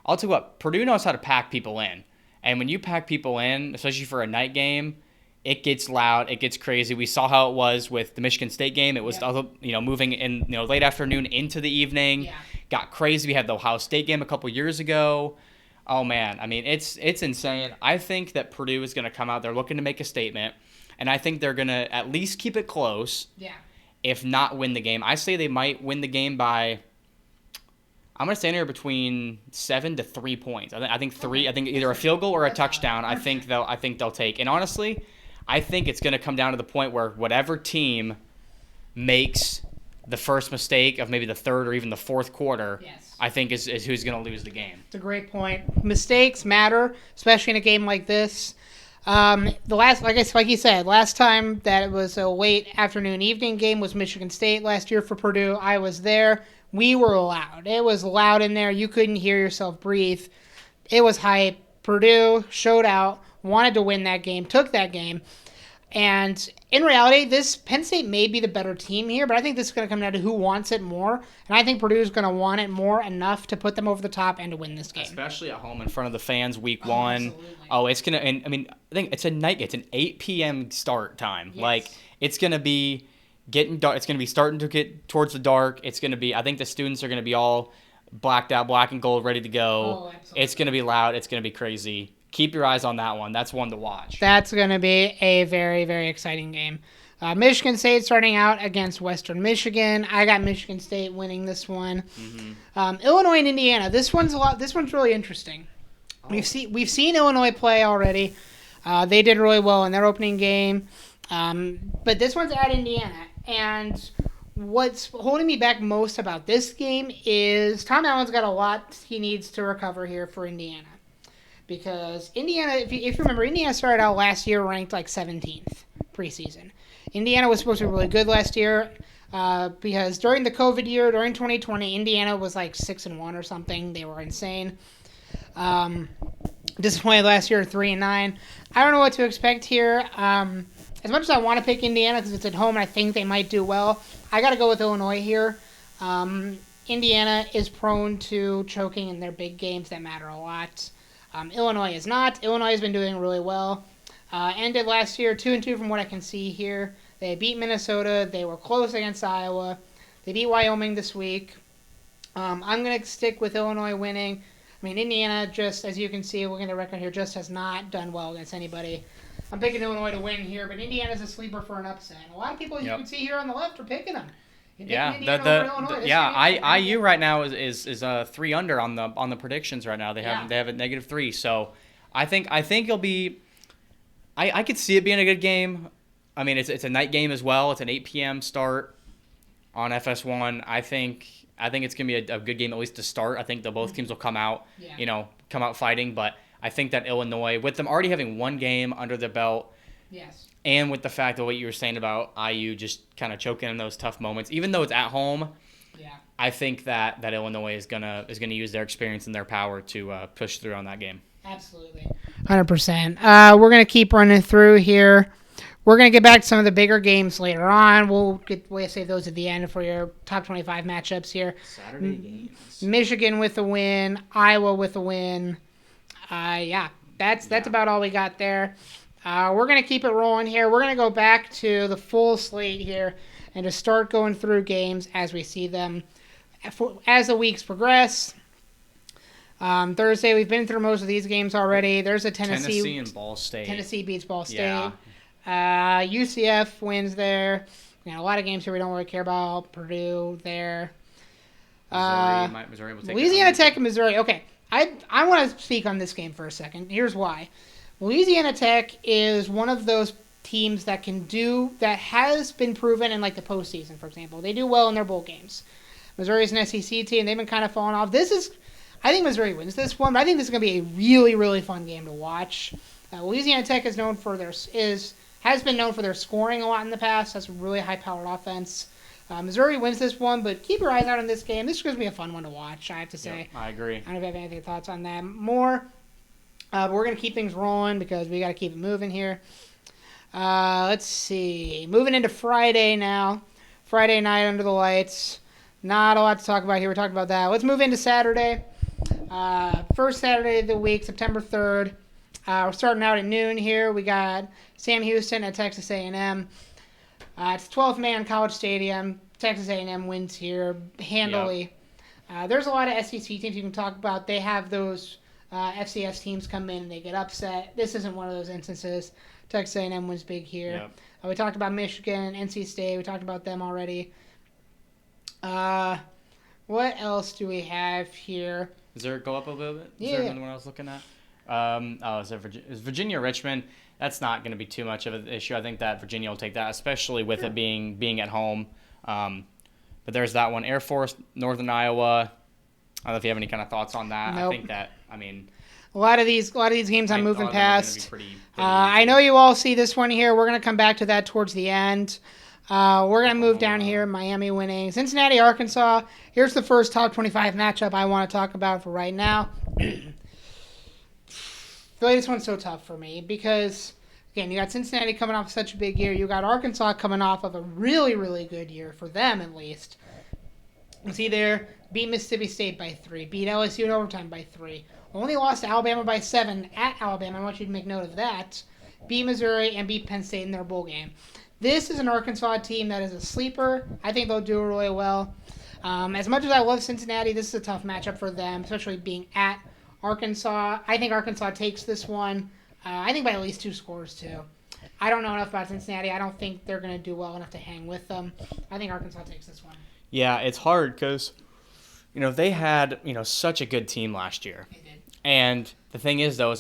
I'll tell you what, Purdue knows how to pack people in. And when you pack people in, especially for a night game, It gets loud. It gets crazy. We saw how it was with the Michigan State game. It was moving in late afternoon into the evening. Yeah. Got crazy. We had the Ohio State game a couple years ago. Oh man, I mean it's insane. I think that Purdue is going to come out. They're looking to make a statement, and I think they're going to at least keep it close. Yeah. If not win the game, I say they might win the game by. I'm going to stand here between 7 to 3 points. I think three. I think either a field goal or a touchdown. I think they'll take. And honestly, I think it's going to come down to the point where whatever team makes the first mistake of maybe the third or even the fourth quarter, I think is who's going to lose the game. It's a great point. Mistakes matter, especially in a game like this. Like you said, last time that it was a late afternoon evening game was Michigan State last year for Purdue. I was there. We were loud. It was loud in there. You couldn't hear yourself breathe. It was hype. Purdue showed out, wanted to win that game, took that game. And in reality, this Penn State may be the better team here, but I think this is going to come down to who wants it more. And I think Purdue is going to want it more enough to put them over the top and to win this game. Especially at home in front of the fans week one. Absolutely. Oh, it's going to – and I mean, I think it's it's an 8 p.m. start time. Yes. Like, it's going to be getting dark. It's going to be starting to get towards the dark. It's going to be – I think the students are going to be all blacked out, black and gold, ready to go. It's going to be loud. It's going to be crazy. Keep your eyes on that one. That's one to watch. That's going to be a very, very exciting game. Michigan State starting out against Western Michigan. I got Michigan State winning this one. Mm-hmm. Illinois and Indiana. This one's really interesting. Oh. We've seen Illinois play already. They did really well in their opening game. But this one's at Indiana. And what's holding me back most about this game is Tom Allen's got a lot he needs to recover here for Indiana. Because Indiana, if you remember, Indiana started out last year ranked like 17th preseason. Indiana was supposed to be really good last year because during the COVID year, during 2020, Indiana was like 6-1 or something. They were insane. Disappointed last year, 3-9. I don't know what to expect here. As much as I want to pick Indiana because it's at home and I think they might do well, I got to go with Illinois here. Indiana is prone to choking in their big games that matter a lot. Illinois is not. Illinois has been doing really well. Ended last year 2-2 from what I can see here. They beat Minnesota. They were close against Iowa. They beat Wyoming this week. I'm going to stick with Illinois winning. I mean, Indiana, just as you can see, looking at the record here, just has not done well against anybody. I'm picking Illinois to win here, but Indiana's a sleeper for an upset. A lot of people, as you can see here on the left, are picking them. IU right now is 3 under on the predictions right now. They have a -3. So I think it'll be. I could see it being a good game. I mean, it's a night game as well. It's an 8 p.m. start on FS1. I think it's gonna be a good game at least to start. I think both teams will come out fighting. But I think that Illinois, with them already having one game under the belt. Yes. And with the fact of what you were saying about IU just kind of choking in those tough moments, even though it's at home, I think that Illinois is gonna use their experience and their power to push through on that game. Absolutely, 100%. We're gonna keep running through here. We're gonna get back to some of the bigger gawe'll later on. We'll save those at the end for your top 25 matchups here. Saturday games. Michigan with a win, Iowa with a win. That's about all we got there. We're going to keep it rolling here. We're going to go back to the full slate here and just start going through games as we see them as the weeks progress. Thursday, we've been through most of these games already. There's a Tennessee and Ball State. Tennessee beats Ball State. Yeah. UCF wins there. A lot of games here we don't really care about. Purdue there. Missouri will take Louisiana Tech and Missouri. Okay, I want to speak on this game for a second. Here's why. Louisiana Tech is one of those teams that has been proven in like the postseason, for example. They do well in their bowl games. Missouri's an SEC team. They've been kind of falling off. I think Missouri wins this one, but I think this is going to be a really, really fun game to watch. Louisiana Tech has been known for their scoring a lot in the past. Has a really high-powered offense. Missouri wins this one, but keep your eyes out on this game. This is going to be a fun one to watch, I have to say. Yep, I agree. I don't know if you have any thoughts on that more. But we're going to keep things rolling because we got to keep it moving here. Let's see. Moving into Friday now. Friday night under the lights. Not a lot to talk about here. We're talking about that. Let's move into Saturday. First Saturday of the week, September 3rd. We're starting out at noon here. We got Sam Houston at Texas A&M. It's a 12-man college stadium. Texas A&M wins here handily. Yep. There's a lot of SEC teams you can talk about. They have those FCS teams come in and they get upset. This isn't one of those instances. Texas A&M wins big here. Yep. We talked about Michigan, NC State. We talked about them already. What else do we have here? Does it go up a little bit? Yeah. Is there another one I was looking at? Is Virginia Richmond? That's not going to be too much of an issue. I think that Virginia will take that, especially with it being at home. But there's that one. Air Force, Northern Iowa. I don't know if you have any kind of thoughts on that. Nope. I think that, a lot of these games I'm moving past. Pretty I know you all see this one here. We're going to come back to that towards the end. We're going to move down here. Miami winning. Cincinnati, Arkansas. Here's the first top 25 matchup I want to talk about for right now. I feel like this one's so tough for me because, again, you got Cincinnati coming off such a big year. You got Arkansas coming off of a really, really good year, for them at least. It's either beat Mississippi State by 3, beat LSU in overtime by 3, only lost to Alabama by 7 at Alabama. I want you to make note of that. Beat Missouri and beat Penn State in their bowl game. This is an Arkansas team that is a sleeper. I think they'll do really well. As much as I love Cincinnati, this is a tough matchup for them, especially being at Arkansas. I think Arkansas takes this one. I think by at least 2 scores, too. I don't know enough about Cincinnati. I don't think they're going to do well enough to hang with them. I think Arkansas takes this one. Yeah, it's hard because, they had, such a good team last year. They did. And the thing is, though,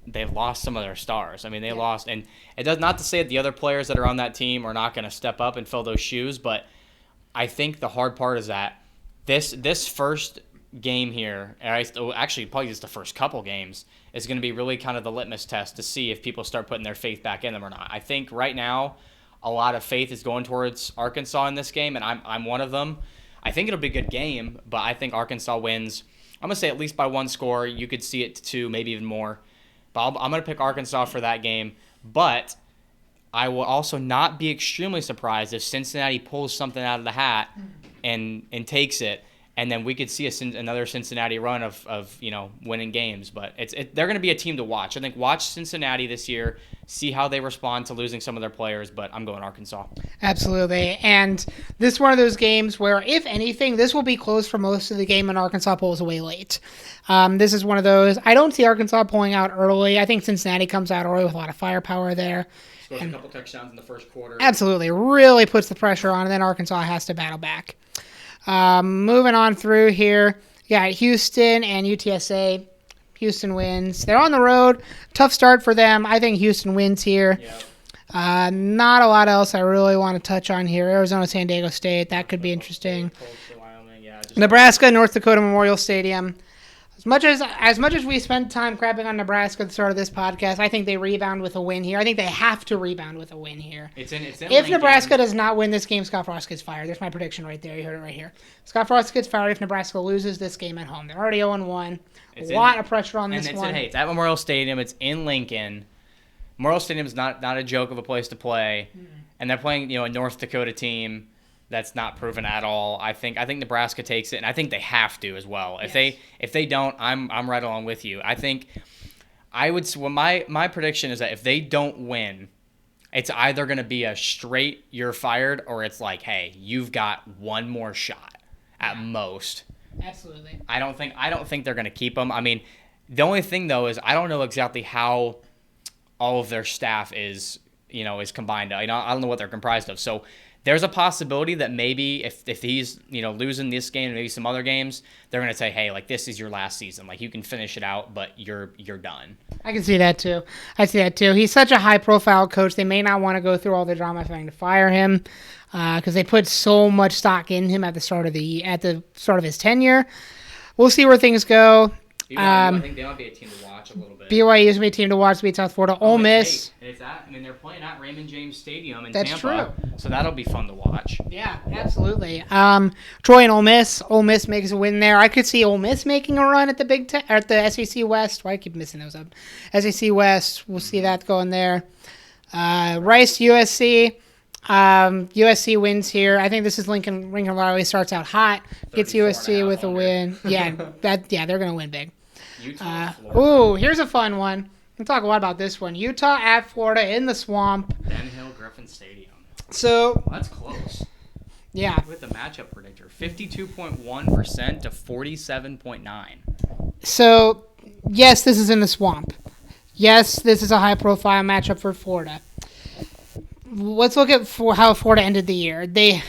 they've lost some of their stars. They lost, and it does not to say that the other players that are on that team are not going to step up and fill those shoes, but I think the hard part is that this first game here, actually probably just the first couple games, is going to be really kind of the litmus test to see if people start putting their faith back in them or not. I think right now a lot of faith is going towards Arkansas in this game, and I'm one of them. I think it'll be a good game, but I think Arkansas wins. I'm going to say at least by 1 score. You could see it to 2, maybe even more. But I'm going to pick Arkansas for that game. But I will also not be extremely surprised if Cincinnati pulls something out of the hat and takes it. And then we could see another Cincinnati run of winning games. But they're going to be a team to watch. I think watch Cincinnati this year, see how they respond to losing some of their players. But I'm going Arkansas. Absolutely. And this is one of those games where, if anything, this will be close for most of the game and Arkansas pulls away late. This is one of those. I don't see Arkansas pulling out early. I think Cincinnati comes out early with a lot of firepower there. Scores a couple touchdowns in the first quarter. Absolutely. Really puts the pressure on, and then Arkansas has to battle back. Moving on through here, Houston and UTSA. Houston wins. They're on the road. Tough start for them. I think Houston wins here. Yep. Not a lot else I really want to touch on here. Arizona, San Diego State. That could be interesting. Nebraska, North Dakota Memorial Stadium. As much as we spent time crapping on Nebraska at the start of this podcast, I think they rebound with a win here. I think they have to rebound with a win here. It's in if Lincoln. Nebraska does not win this game, Scott Frost gets fired. There's my prediction right there. You heard it right here. Scott Frost gets fired if Nebraska loses this game at home. They're already 0-1. A lot of pressure on this one. It's at Memorial Stadium. It's in Lincoln. Memorial Stadium is not a joke of a place to play. And they're playing a North Dakota team that's not proven at all. I think Nebraska takes it, and I think they have to as well. Yes. If they don't, I'm right along with you. I think my prediction is that if they don't win, it's either going to be a straight you're fired, or it's like, hey, you've got one more shot at most. Absolutely. I don't think they're going to keep them. The only thing though is I don't know exactly how all of their staff is combined. I don't know what they're comprised of. So there's a possibility that maybe if he's losing this game and maybe some other games, they're going to say, hey, this is your last season. You can finish it out, but you're done. I can see that too. He's such a high-profile coach. They may not want to go through all the drama of having to fire him because they put so much stock in him at the start of his tenure. We'll see where things go. I think they might be a team to watch a little bit. BYU is going to be a team to watch. Beat South Florida. Ole Miss. They're playing at Raymond James Stadium in That's Tampa. True. So that'll be fun to watch. Yeah, absolutely. Troy and Ole Miss. Ole Miss makes a win there. I could see Ole Miss making a run at the at the SEC West. Why do I keep missing those up? SEC West. We'll see that going there. Rice USC. USC wins here. I think this is Lincoln Riley starts out hot. Gets USC with a win. Yeah, they're going to win big. Utah, here's a fun one. We'll talk a lot about this one. Utah at Florida in the swamp. Ben Hill Griffin Stadium. So That's close. yeah. With the matchup predictor, 52.1% to 47.9. So yes, this is in the swamp. Yes, this is a high-profile matchup for Florida. Let's look at how Florida ended the year. They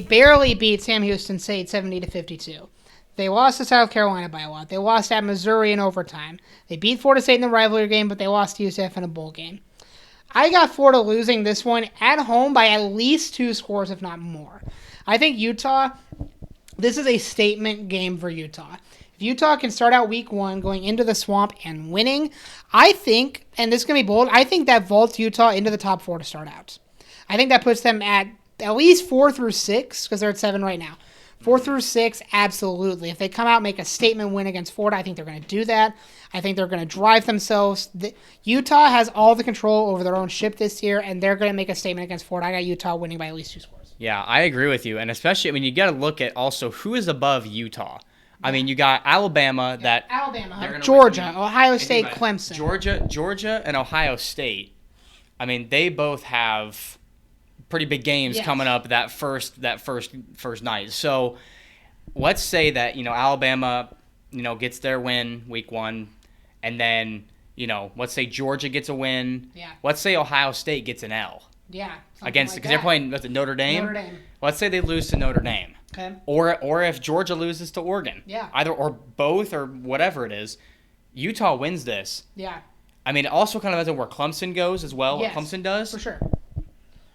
barely beat Sam Houston State 70-52. They lost to South Carolina by a lot. They lost at Missouri in overtime. They beat Florida State in the rivalry game, but they lost to UCF in a bowl game. I got Florida losing this one at home by at least 2 scores, if not more. I think Utah, this is a statement game for Utah. If Utah can start out week 1 going into the swamp and winning, I think, and this is going to be bold, I think that vaults Utah into the top 4 to start out. I think that puts them at least 4 through 6, because they're at 7 right now. 4 through 6, absolutely. If they come out and make a statement win against Florida, I think they're going to do that. I think they're going to drive themselves. Utah has all the control over their own ship this year, and they're going to make a statement against Florida. I got Utah winning by at least 2 scores. Yeah, I agree with you. And especially, I mean, you got to look at also who is above Utah. I mean, you got Alabama Alabama, Georgia, Ohio State, Clemson. Georgia and Ohio State. I mean, they both have pretty big games coming up that first night. So let's say that, Alabama, gets their win week 1, and then, let's say Georgia gets a win. Yeah. Let's say Ohio State gets an L. Yeah. Because they're playing with Notre Dame. Notre Dame. Let's say they lose to Notre Dame. Okay. Or if Georgia loses to Oregon. Yeah. Either or both or whatever it is, Utah wins this. Yeah. I mean, it also kind of depends on where Clemson goes as well. Yes, what Clemson does. For sure.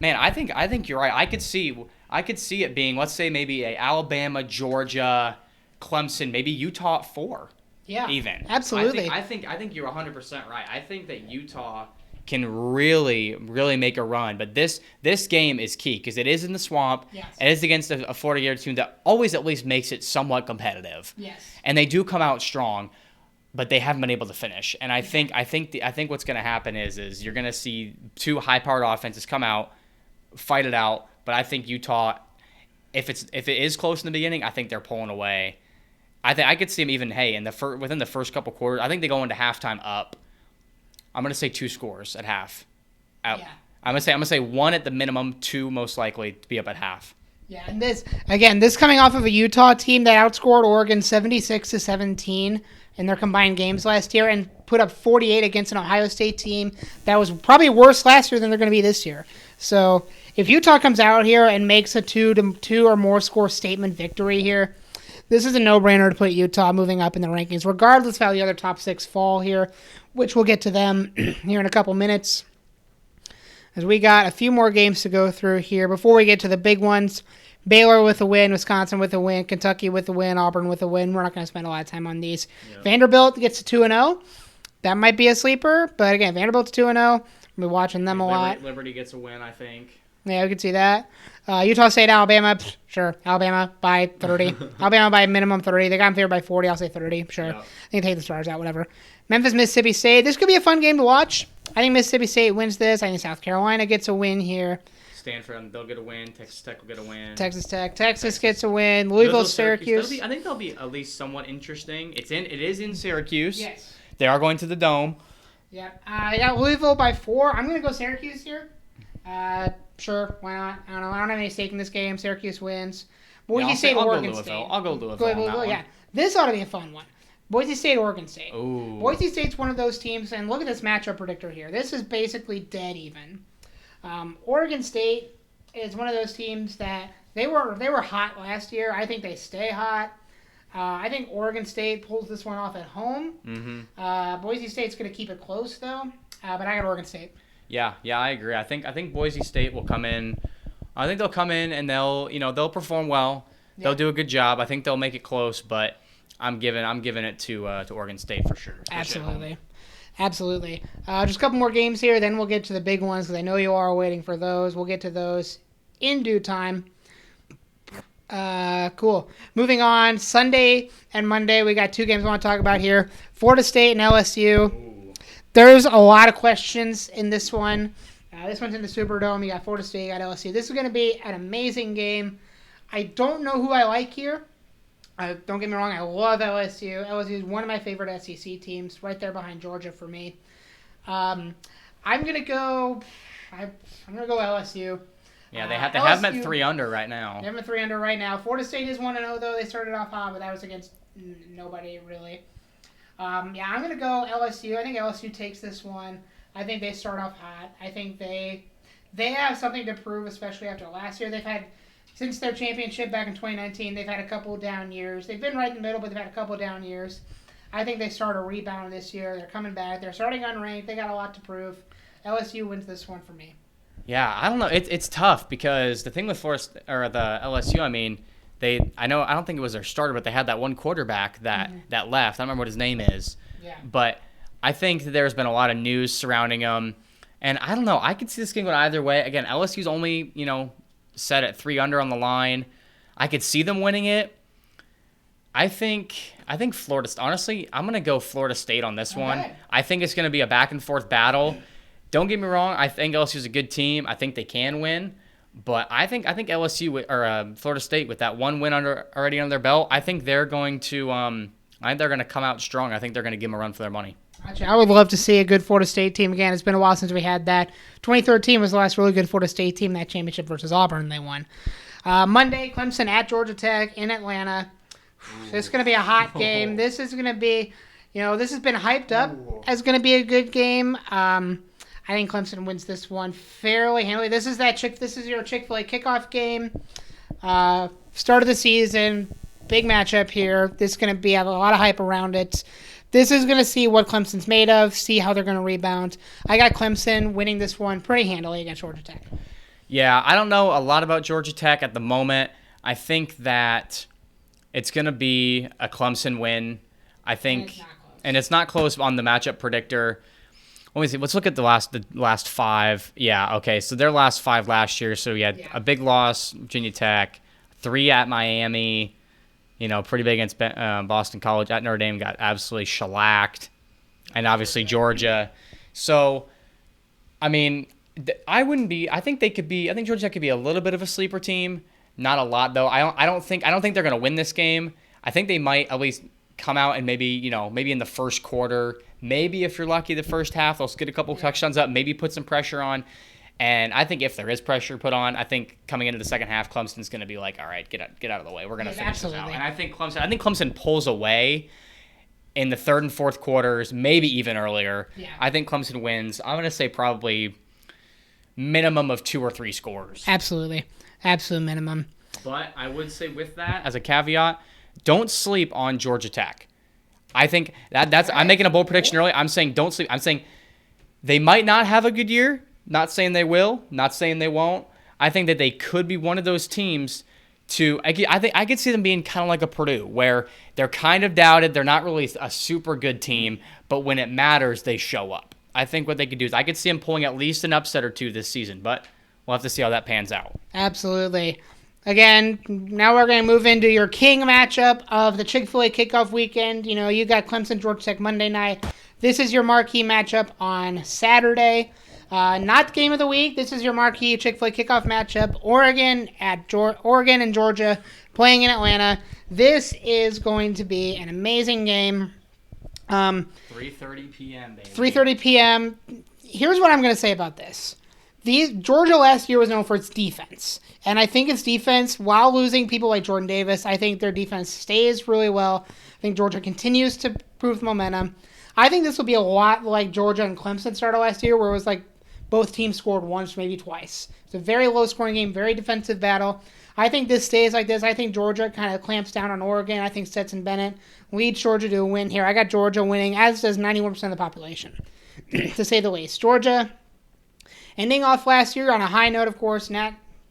Man, I think you're right. I could see it being, let's say, maybe a Alabama, Georgia, Clemson, maybe Utah at 4. Yeah. Even. Absolutely. I think you're 100% right. I think that Utah can really, really make a run. But this game is key because it is in the swamp. Yes. It is against a Florida Gator team that always at least makes it somewhat competitive. Yes. And they do come out strong, but they haven't been able to finish. And I think what's going to happen is you're going to see 2 high-powered offenses come out, fight it out. But I think Utah, if it is close in the beginning, I think they're pulling away. I could see them even within the first couple quarters. I think they go into halftime up. I'm gonna say 2 scores at half. Out. Yeah. I'm gonna say 1 at the minimum, 2 most likely to be up at half. Yeah, and this coming off of a Utah team that outscored Oregon 76-17 in their combined games last year and put up 48 against an Ohio State team that was probably worse last year than they're going to be this year. So if Utah comes out here and makes a 2 or more score statement victory here, this is a no-brainer to put Utah moving up in the rankings, regardless of how the other top 6 fall here, which we'll get to them here in a couple minutes. As we got a few more games to go through here before we get to the big ones. Baylor with a win, Wisconsin with a win, Kentucky with a win, Auburn with a win. We're not going to spend a lot of time on these. Yep. Vanderbilt gets to 2-0. That might be a sleeper, but again, Vanderbilt's 2-0. We'll be watching them a lot. Liberty gets a win, I think. Yeah, we can see that. Utah State, Alabama, sure. Alabama by 30. Alabama by minimum 30. They got them favored by 40. I'll say 30, sure. Yep. I think they take the Stars out, whatever. Memphis, Mississippi State. This could be a fun game to watch. I think Mississippi State wins this. I think South Carolina gets a win here. Stanford, they'll get a win. Texas Tech will get a win. Texas gets a win. Louisville, Syracuse. I think they'll be at least somewhat interesting. It is in Syracuse. Yes. They are going to the Dome. Yep. I got Louisville by 4. I'm going to go Syracuse here. Sure, why not? I don't know. I don't have any stake in this game. Syracuse wins. Boise State, Oregon State. I'll go Louisville. Yeah. This ought to be a fun one. Boise State, Oregon State. Ooh. Boise State's one of those teams, and look at this matchup predictor here. This is basically dead even. Oregon State is one of those teams that they were hot last year. I think they stay hot. I think Oregon State pulls this one off at home. Mm-hmm. Boise State's going to keep it close though, but I got Oregon State. Yeah, I agree. I think Boise State will come in. I think they'll come in and they'll perform well. Yeah. They'll do a good job. I think they'll make it close, but I'm giving it to Oregon State for sure. Absolutely. Just a couple more games here, then we'll get to the big ones because I know you are waiting for those. We'll get to those in due time. Cool. Moving on, Sunday and Monday, we got 2 games I want to talk about here. Florida State and LSU. Ooh. There's a lot of questions in this one. This one's in the Superdome. You got Florida State, you got LSU. This is going to be an amazing game. I don't know who I like here. Don't get me wrong, I love LSU. LSU is one of my favorite SEC teams, right there behind Georgia for me. I'm gonna go. I'm gonna go LSU. Yeah, they have them at 3 under right now. They have them at 3 under right now. Florida State is 1-0 though. They started off hot, but that was against nobody really. Yeah, I'm gonna go LSU. I think LSU takes this one. I think they start off hot. I think they have something to prove, especially after last year. They've had, since their championship back in 2019, they've had a couple down years. They've been right in the middle, but they've had a couple down years. I think they start a rebound this year. They're coming back. They're starting unranked. They got a lot to prove. LSU wins this one for me. Yeah, I don't know. It's tough because the thing with the LSU, I mean, I don't think it was their starter, but they had that one quarterback that left. I don't remember what his name is. Yeah. But I think that there's been a lot of news surrounding him. And I don't know. I could see this game going either way. Again, LSU's only, set at 3 under on the line. I could see them winning it. I think Florida. Honestly, I'm gonna go Florida State on this one. I think it's gonna be a back and forth battle. Don't get me wrong. I think LSU's a good team. I think they can win, but I think LSU or Florida State with that one win already under their belt. I think they're going to. I think they're gonna come out strong. I think they're gonna give them a run for their money. Gotcha. I would love to see a good Florida State team again. It's been a while since we had that. 2013 was the last really good Florida State team. That championship versus Auburn, they won. Monday, Clemson at Georgia Tech in Atlanta. This is going to be a hot game. This is going to be, this has been hyped up as going to be a good game. I think Clemson wins this one fairly handily. This is your Chick-fil-A kickoff game. Start of the season, big matchup here. This is going to be a lot of hype around it. This is going to see what Clemson's made of, see how they're going to rebound. I got Clemson winning this one pretty handily against Georgia Tech. Yeah, I don't know a lot about Georgia Tech at the moment. I think that it's going to be a Clemson win. I think, and it's not close on the matchup predictor. Let me see. Let's look at the last 5. Yeah, okay. So their last 5 last year. So you had a big loss, Virginia Tech, 3 at Miami. Pretty big against Boston College. At Notre Dame got absolutely shellacked, and obviously Georgia. So, I mean, I think Georgia Tech could be a little bit of a sleeper team. Not a lot though. I don't think they're going to win this game. I think they might at least come out and maybe in the first quarter, maybe if you're lucky the first half, they'll get a couple touchdowns up, maybe put some pressure on. And I think if there is pressure put on, I think coming into the second half, Clemson's going to be like, all right, get out of the way. We're going to finish this out. And I think Clemson pulls away in the third and fourth quarters, maybe even earlier. Yeah. I think Clemson wins. I'm going to say probably minimum of 2 or 3 scores. Absolutely. Absolute minimum. But I would say with that, as a caveat, don't sleep on Georgia Tech. I think that's I'm making a bold prediction early. I'm saying don't sleep. I'm saying they might not have a good year. Not saying they will. Not saying they won't. I think that they could be one of those teams I think I could see them being kind of like a Purdue, where they're kind of doubted. They're not really a super good team, but when it matters, they show up. I think what they could do is I could see them pulling at least an upset or 2 this season, but we'll have to see how that pans out. Absolutely. Again, now we're going to move into your king matchup of the Chick-fil-A kickoff weekend. You got Clemson, Georgia Tech Monday night. This is your marquee matchup on Saturday. Not game of the week. This is your marquee Chick-fil-A kickoff matchup. Oregon and Georgia playing in Atlanta. This is going to be an amazing game. 3:30 p.m., baby. 3:30 p.m. Here's what I'm going to say about this. Georgia last year was known for its defense. And I think its defense, while losing people like Jordan Davis, I think their defense stays really well. I think Georgia continues to prove momentum. I think this will be a lot like Georgia and Clemson started last year, where it was like both teams scored once, maybe twice. It's a very low-scoring game, very defensive battle. I think this stays like this. I think Georgia kind of clamps down on Oregon. I think Stetson Bennett leads Georgia to a win here. I got Georgia winning, as does 91% of the population, to say the least. Georgia ending off last year on a high note, of course.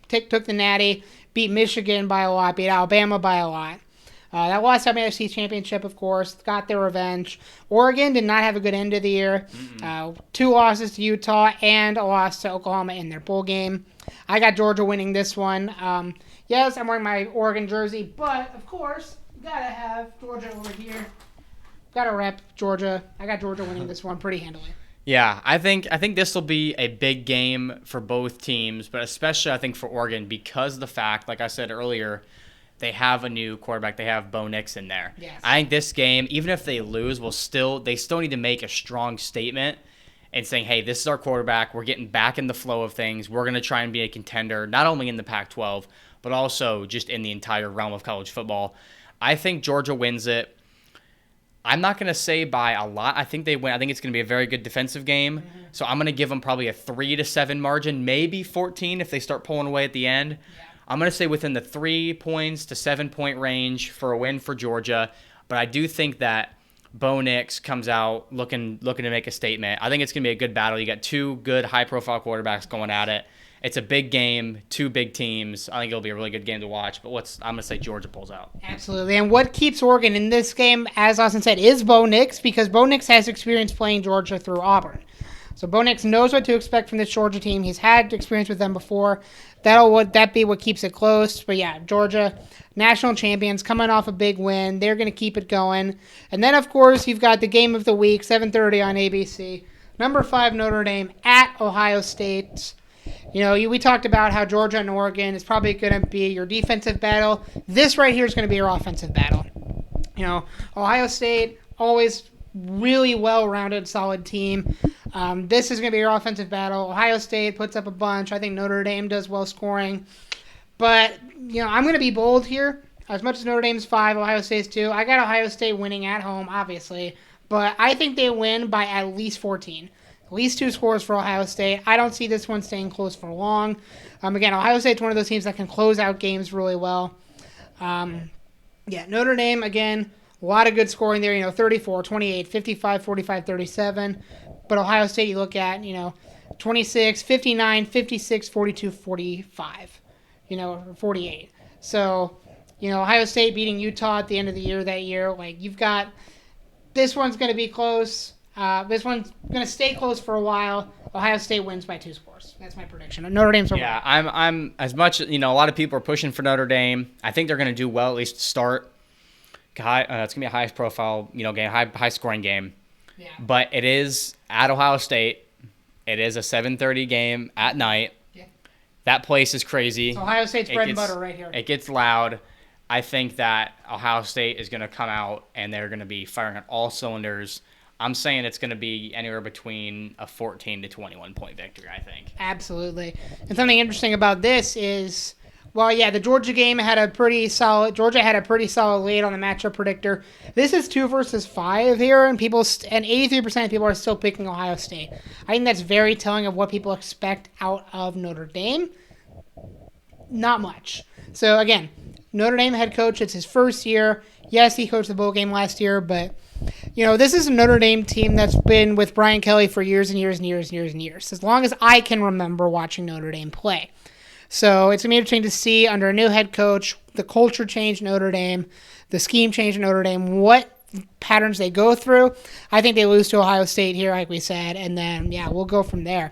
Took the Natty, beat Michigan by a lot, beat Alabama by a lot. That lost time AFC Championship, of course, got their revenge. Oregon did not have a good end of the year. 2 losses to Utah and a loss to Oklahoma in their bowl game. I got Georgia winning this one. Yes, I'm wearing my Oregon jersey, but, of course, you got to have Georgia over here. Got to rep Georgia. I got Georgia winning this one pretty handily. Yeah, I think this will be a big game for both teams, but especially I think for Oregon because of the fact, like I said earlier, they have a new quarterback. They have Bo Nix in there. Yes. I think this game, even if they lose, they still need to make a strong statement and saying, hey, this is our quarterback. We're getting back in the flow of things. We're going to try and be a contender, not only in the Pac-12, but also just in the entire realm of college football. I think Georgia wins it. I'm not going to say by a lot. I think they win. I think it's going to be a very good defensive game. Mm-hmm. So I'm going to give them probably a 3-7 margin, maybe 14 if they start pulling away at the end. Yeah. I'm going to say within the 3 points to 7 point range for a win for Georgia. But I do think that Bo Nix comes out looking to make a statement. I think it's going to be a good battle. You got two good high-profile quarterbacks going at it. It's a big game, two big teams. I think it'll be a really good game to watch. But I'm going to say Georgia pulls out. Absolutely. And what keeps Oregon in this game, as Austin said, is Bo Nix, because Bo Nix has experience playing Georgia through Auburn. So Bo Nix knows what to expect from this Georgia team. He's had experience with them before. That be what keeps it close. But yeah, Georgia, national champions, coming off a big win. They're going to keep it going. And then, of course, you've got the game of the week, 7:30 on ABC. Number 5, Notre Dame at Ohio State. We talked about how Georgia and Oregon is probably going to be your defensive battle. This right here is going to be your offensive battle. Ohio State, always really well-rounded, solid team. This is going to be your offensive battle. Ohio State puts up a bunch. I think Notre Dame does well scoring. But, I'm going to be bold here. As much as Notre Dame's 5, Ohio State's 2. I got Ohio State winning at home, obviously. But I think they win by at least 14. At least 2 scores for Ohio State. I don't see this one staying close for long. Again, Ohio State's one of those teams that can close out games really well. Notre Dame, again, a lot of good scoring there. 34, 28, 55, 45, 37. But Ohio State, you look at, 26, 59, 56, 42, 45. 48. So, Ohio State beating Utah at the end of the year that year. You've got, this one's going to be close. This one's going to stay close for a while. Ohio State wins by 2 scores. That's my prediction. Notre Dame's over. Yeah, I'm as much, a lot of people are pushing for Notre Dame. I think they're going to do well, at least to start. It's going to be a high-profile, game, high-scoring game. Yeah. But it is at Ohio State. It is a 7:30 game at night. Yeah. That place is crazy. It's Ohio State's bread and butter right here. It gets loud. I think that Ohio State is going to come out and they're going to be firing on all cylinders. I'm saying it's going to be anywhere between a 14 to 21 point victory, I think. Absolutely. And something interesting about this is, the Georgia game had a pretty solid lead on the matchup predictor. This is 2 versus 5 here, and 83% of people are still picking Ohio State. I think that's very telling of what people expect out of Notre Dame. Not much. So again, Notre Dame head coach, it's his first year. Yes, he coached the bowl game last year, but this is a Notre Dame team that's been with Brian Kelly for years and years and years and years and years, as long as I can remember watching Notre Dame play. So it's going to be interesting to see under a new head coach, the culture change in Notre Dame, the scheme change in Notre Dame, what patterns they go through. I think they lose to Ohio State here, like we said, and then, we'll go from there.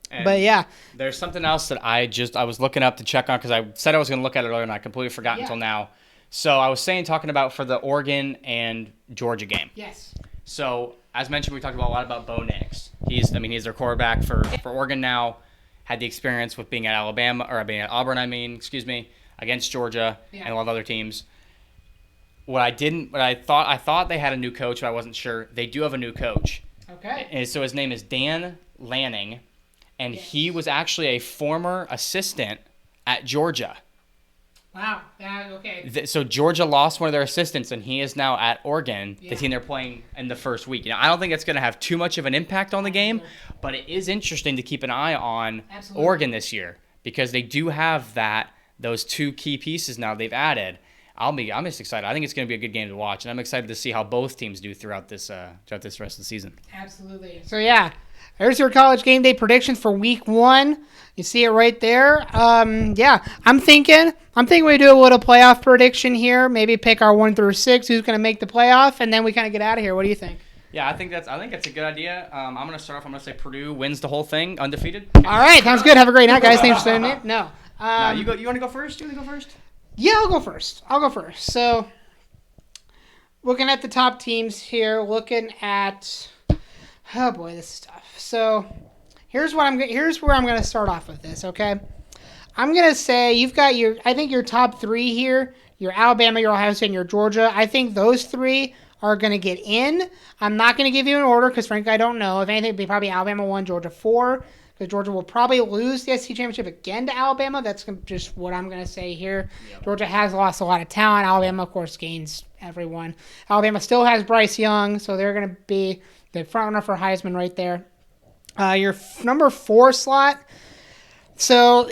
And there's something else that I was looking up to check on because I said I was going to look at it earlier and I completely forgot until now. So I was talking about for the Oregon and Georgia game. Yes. So as mentioned, we talked a lot about Bo Nix. He's their quarterback for Oregon now. Had the experience with being at Auburn, against Georgia and a lot of other teams. I thought they had a new coach, but I wasn't sure. They do have a new coach. Okay. And so his name is Dan Lanning, and he was actually a former assistant at Georgia. Wow. Okay. So Georgia lost one of their assistants, and he is now at Oregon, the team they're playing in the first week. I don't think it's going to have too much of an impact on the game, but it is interesting to keep an eye on Oregon this year because they do have those 2 key pieces now they've added. I'm just excited. I think it's going to be a good game to watch, and I'm excited to see how both teams do throughout this rest of the season. Absolutely. So there's your college game day predictions for week 1. You see it right there. I'm thinking we do a little playoff prediction here. Maybe pick our 1 through 6, who's going to make the playoff, and then we kind of get out of here. What do you think? Yeah, I think that's a good idea. I'm going to start off. I'm going to say Purdue wins the whole thing, undefeated. All right, sounds good. Have a great night, guys. Thanks for saying it. No. You want to go first? Yeah, I'll go first. So, looking at the top teams here, looking at, oh boy, this is tough. So, here's where I'm going to start off with this. Okay, I'm going to say you've got your top 3 here. Your Alabama, your Ohio State, and your Georgia. I think those 3 are going to get in. I'm not going to give you an order because, frankly, I don't know. If anything, it'd be probably Alabama 1, Georgia 4, because Georgia will probably lose the SEC championship again to Alabama. That's just what I'm going to say here. Yep. Georgia has lost a lot of talent. Alabama, of course, gains everyone. Alabama still has Bryce Young, so they're going to be the front runner for Heisman right there. Your number 4 slot. So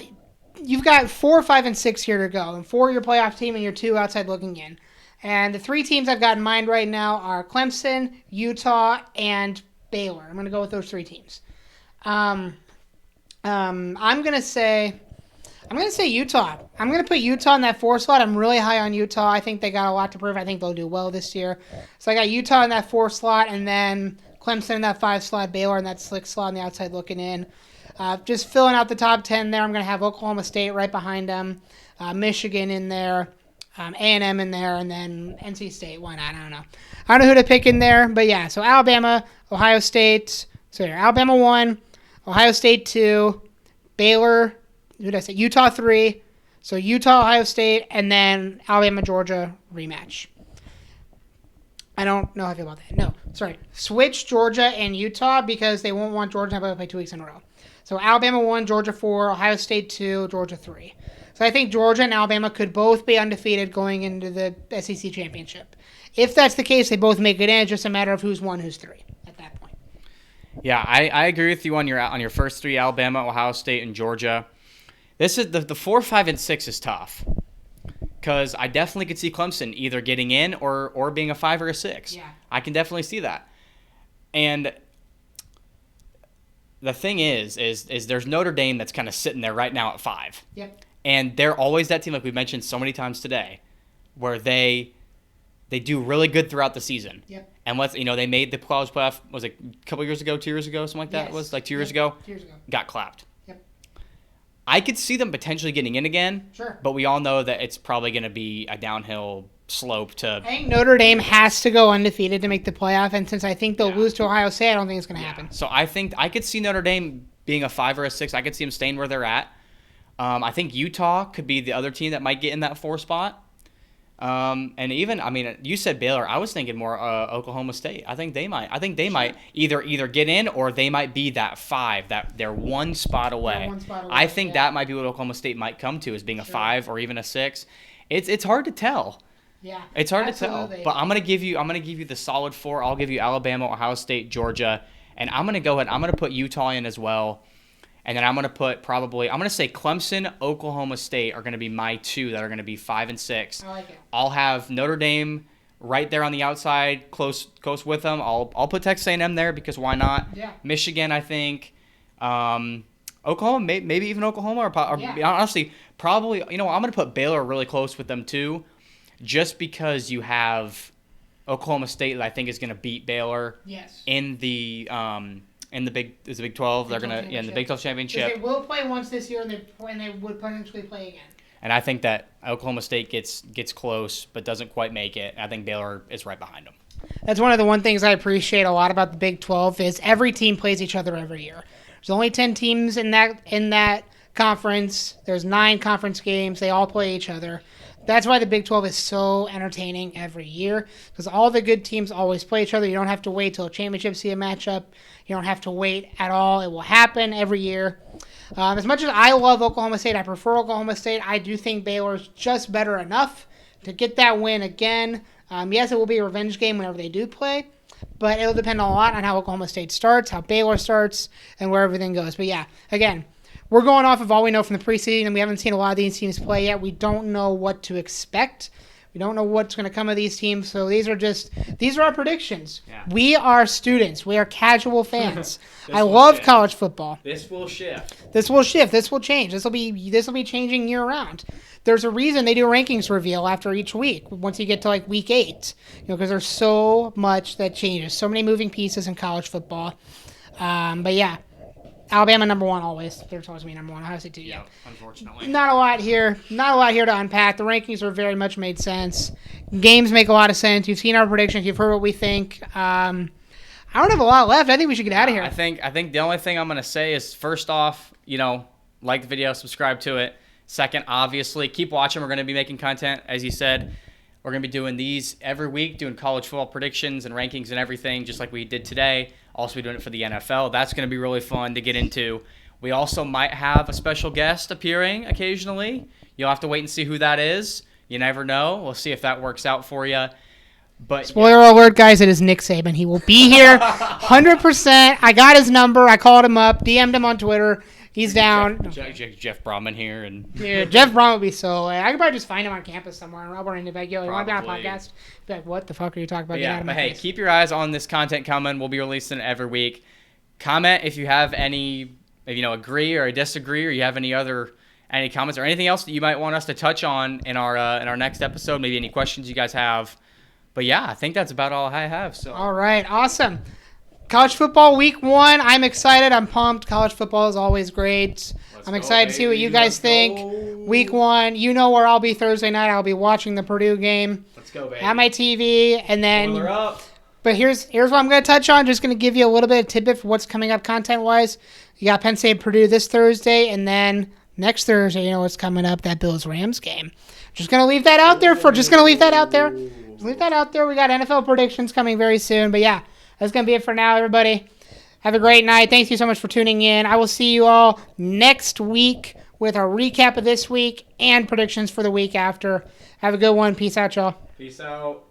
you've got 4, 5, and 6 here to go. And 4 your playoff team and your 2 outside looking in. And the 3 teams I've got in mind right now are Clemson, Utah, and Baylor. I'm going to go with those 3 teams. I'm going to say Utah. I'm going to put Utah in that 4 slot. I'm really high on Utah. I think they got a lot to prove. I think they'll do well this year. So I got Utah in that 4 slot, and then Clemson in that 5 slot, Baylor in that 6 slot on the outside looking in. Just filling out the top 10 there. I'm going to have Oklahoma State right behind them, Michigan in there, A&M in there, and then NC State. Why not? I don't know. I don't know who to pick in there, but yeah. So Alabama, Ohio State. So here, Alabama 1, Ohio State 2, Baylor. Who did I say? Utah 3. So Utah, Ohio State, and then Alabama, Georgia rematch. I don't know how I feel about that. No, sorry. Switch Georgia and Utah because they won't want Georgia to play 2 weeks in a row. So Alabama 1, Georgia 4, Ohio State 2, Georgia 3. So I think Georgia and Alabama could both be undefeated going into the SEC championship. If that's the case, they both make it in. It's just a matter of who's 1, who's 3 at that point. Yeah, I agree with you on your first 3, Alabama, Ohio State, and Georgia. This is the 4, 5, and 6 is tough because I definitely could see Clemson either getting in or being a 5 or a 6. Yeah. I can definitely see that. And the thing is there's Notre Dame that's kind of sitting there right now at 5. Yep. And they're always that team, like we mentioned so many times today, where they do really good throughout the season. Yep. And they made the college playoff, was it a couple years ago, 2 years ago, something like that? Yes. It was like 2 years ago? 2 years ago. Got clapped. Yep. I could see them potentially getting in again. Sure. But we all know that it's probably going to be a downhill slope to... I think Notre Dame has to go undefeated to make the playoff, and since I think they'll lose to Ohio State, I don't think it's going to happen. So I think I could see Notre Dame being a 5 or a 6. I could see them staying where they're at. I think Utah could be the other team that might get in that 4 spot. And even, you said Baylor. I was thinking more Oklahoma State. I think they might either get in or they might be that 5, that they're 1 spot away. I think that might be what Oklahoma State might come to, as being a 5 or even a 6. It's hard to tell. Yeah, it's hard to tell. But I'm gonna give you the solid 4. I'll give you Alabama, Ohio State, Georgia, and I'm gonna go ahead. I'm gonna put Utah in as well. And then I'm going to say Clemson, Oklahoma State are going to be my 2 that are going to be 5 and 6. I like it. I'll have Notre Dame right there on the outside, close with them. I'll put Texas A&M there because why not? Yeah. Michigan, I think. Oklahoma, maybe even Oklahoma. Honestly, probably, I'm going to put Baylor really close with them too, just because you have Oklahoma State that I think is going to beat Baylor in the Big 12. They're gonna in the Big 12 championship. They will play once this year, and they would potentially play again. And I think that Oklahoma State gets close, but doesn't quite make it. I think Baylor is right behind them. That's one of the things I appreciate a lot about the Big 12 is every team plays each other every year. There's only 10 teams in that conference. There's 9 conference games. They all play each other. That's why the Big 12 is so entertaining every year, because all the good teams always play each other. You don't have to wait till a championship to see a matchup. You don't have to wait at all. It will happen every year. As much as I love Oklahoma State, I prefer Oklahoma State. I do think Baylor's just better enough to get that win again. Yes, it will be a revenge game whenever they do play, but it'll depend a lot on how Oklahoma State starts, how Baylor starts, and where everything goes. But yeah, again, we're going off of all we know from the preseason, and we haven't seen a lot of these teams play yet. We don't know what to expect. We don't know what's going to come of these teams, so these are our predictions. Yeah. We are students. We are casual fans. I love college football. This will shift. This will change. This will be changing year round. There's a reason they do a rankings reveal after each week, once you get to like week 8, because there's so much that changes, so many moving pieces in college football. But yeah. Alabama number 1 always. There's always me number 1. Ohio State 2. Yeah, unfortunately. Not a lot here to unpack. The rankings are very much made sense. Games make a lot of sense. You've seen our predictions. You've heard what we think. I don't have a lot left. I think we should get out of here. I think the only thing I'm going to say is, first off, like the video, subscribe to it. Second, obviously, keep watching. We're going to be making content, as you said. We're going to be doing these every week, doing college football predictions and rankings and everything, just like we did today. Also, be doing it for the NFL. That's going to be really fun to get into. We also might have a special guest appearing occasionally. You'll have to wait and see who that is. You never know. We'll see if that works out for you. But spoiler alert, guys, it is Nick Saban. He will be here 100%. I got his number. I called him up, DM'd him on Twitter. He's down. Jeff Brahman here. Dude, Jeff Brahman would be so lit. I could probably just find him on campus somewhere and I'll run into like, yo, you want to be on a podcast? Be like, what the fuck are you talking about? Yeah, but hey, keep your eyes on this content coming. We'll be releasing it every week. Comment if you have any, agree or disagree, or you have any comments or anything else that you might want us to touch on in our next episode. Maybe any questions you guys have. But yeah, I think that's about all I have. So all right, awesome. College football week 1. I'm excited. I'm pumped. College football is always great. I'm excited to see what you guys think. Week 1. You know where I'll be Thursday night. I'll be watching the Purdue game. Let's go, baby. At my TV, and then. Spoiler up. But here's what I'm going to touch on. Just going to give you a little bit of tidbit for what's coming up content-wise. You got Penn State Purdue this Thursday, and then next Thursday, you know what's coming up, that Bills-Rams game. Just going to leave that out there. Leave that out there. We got NFL predictions coming very soon. But yeah, that's going to be it for now, everybody. Have a great night. Thank you so much for tuning in. I will see you all next week with a recap of this week and predictions for the week after. Have a good one. Peace out, y'all. Peace out.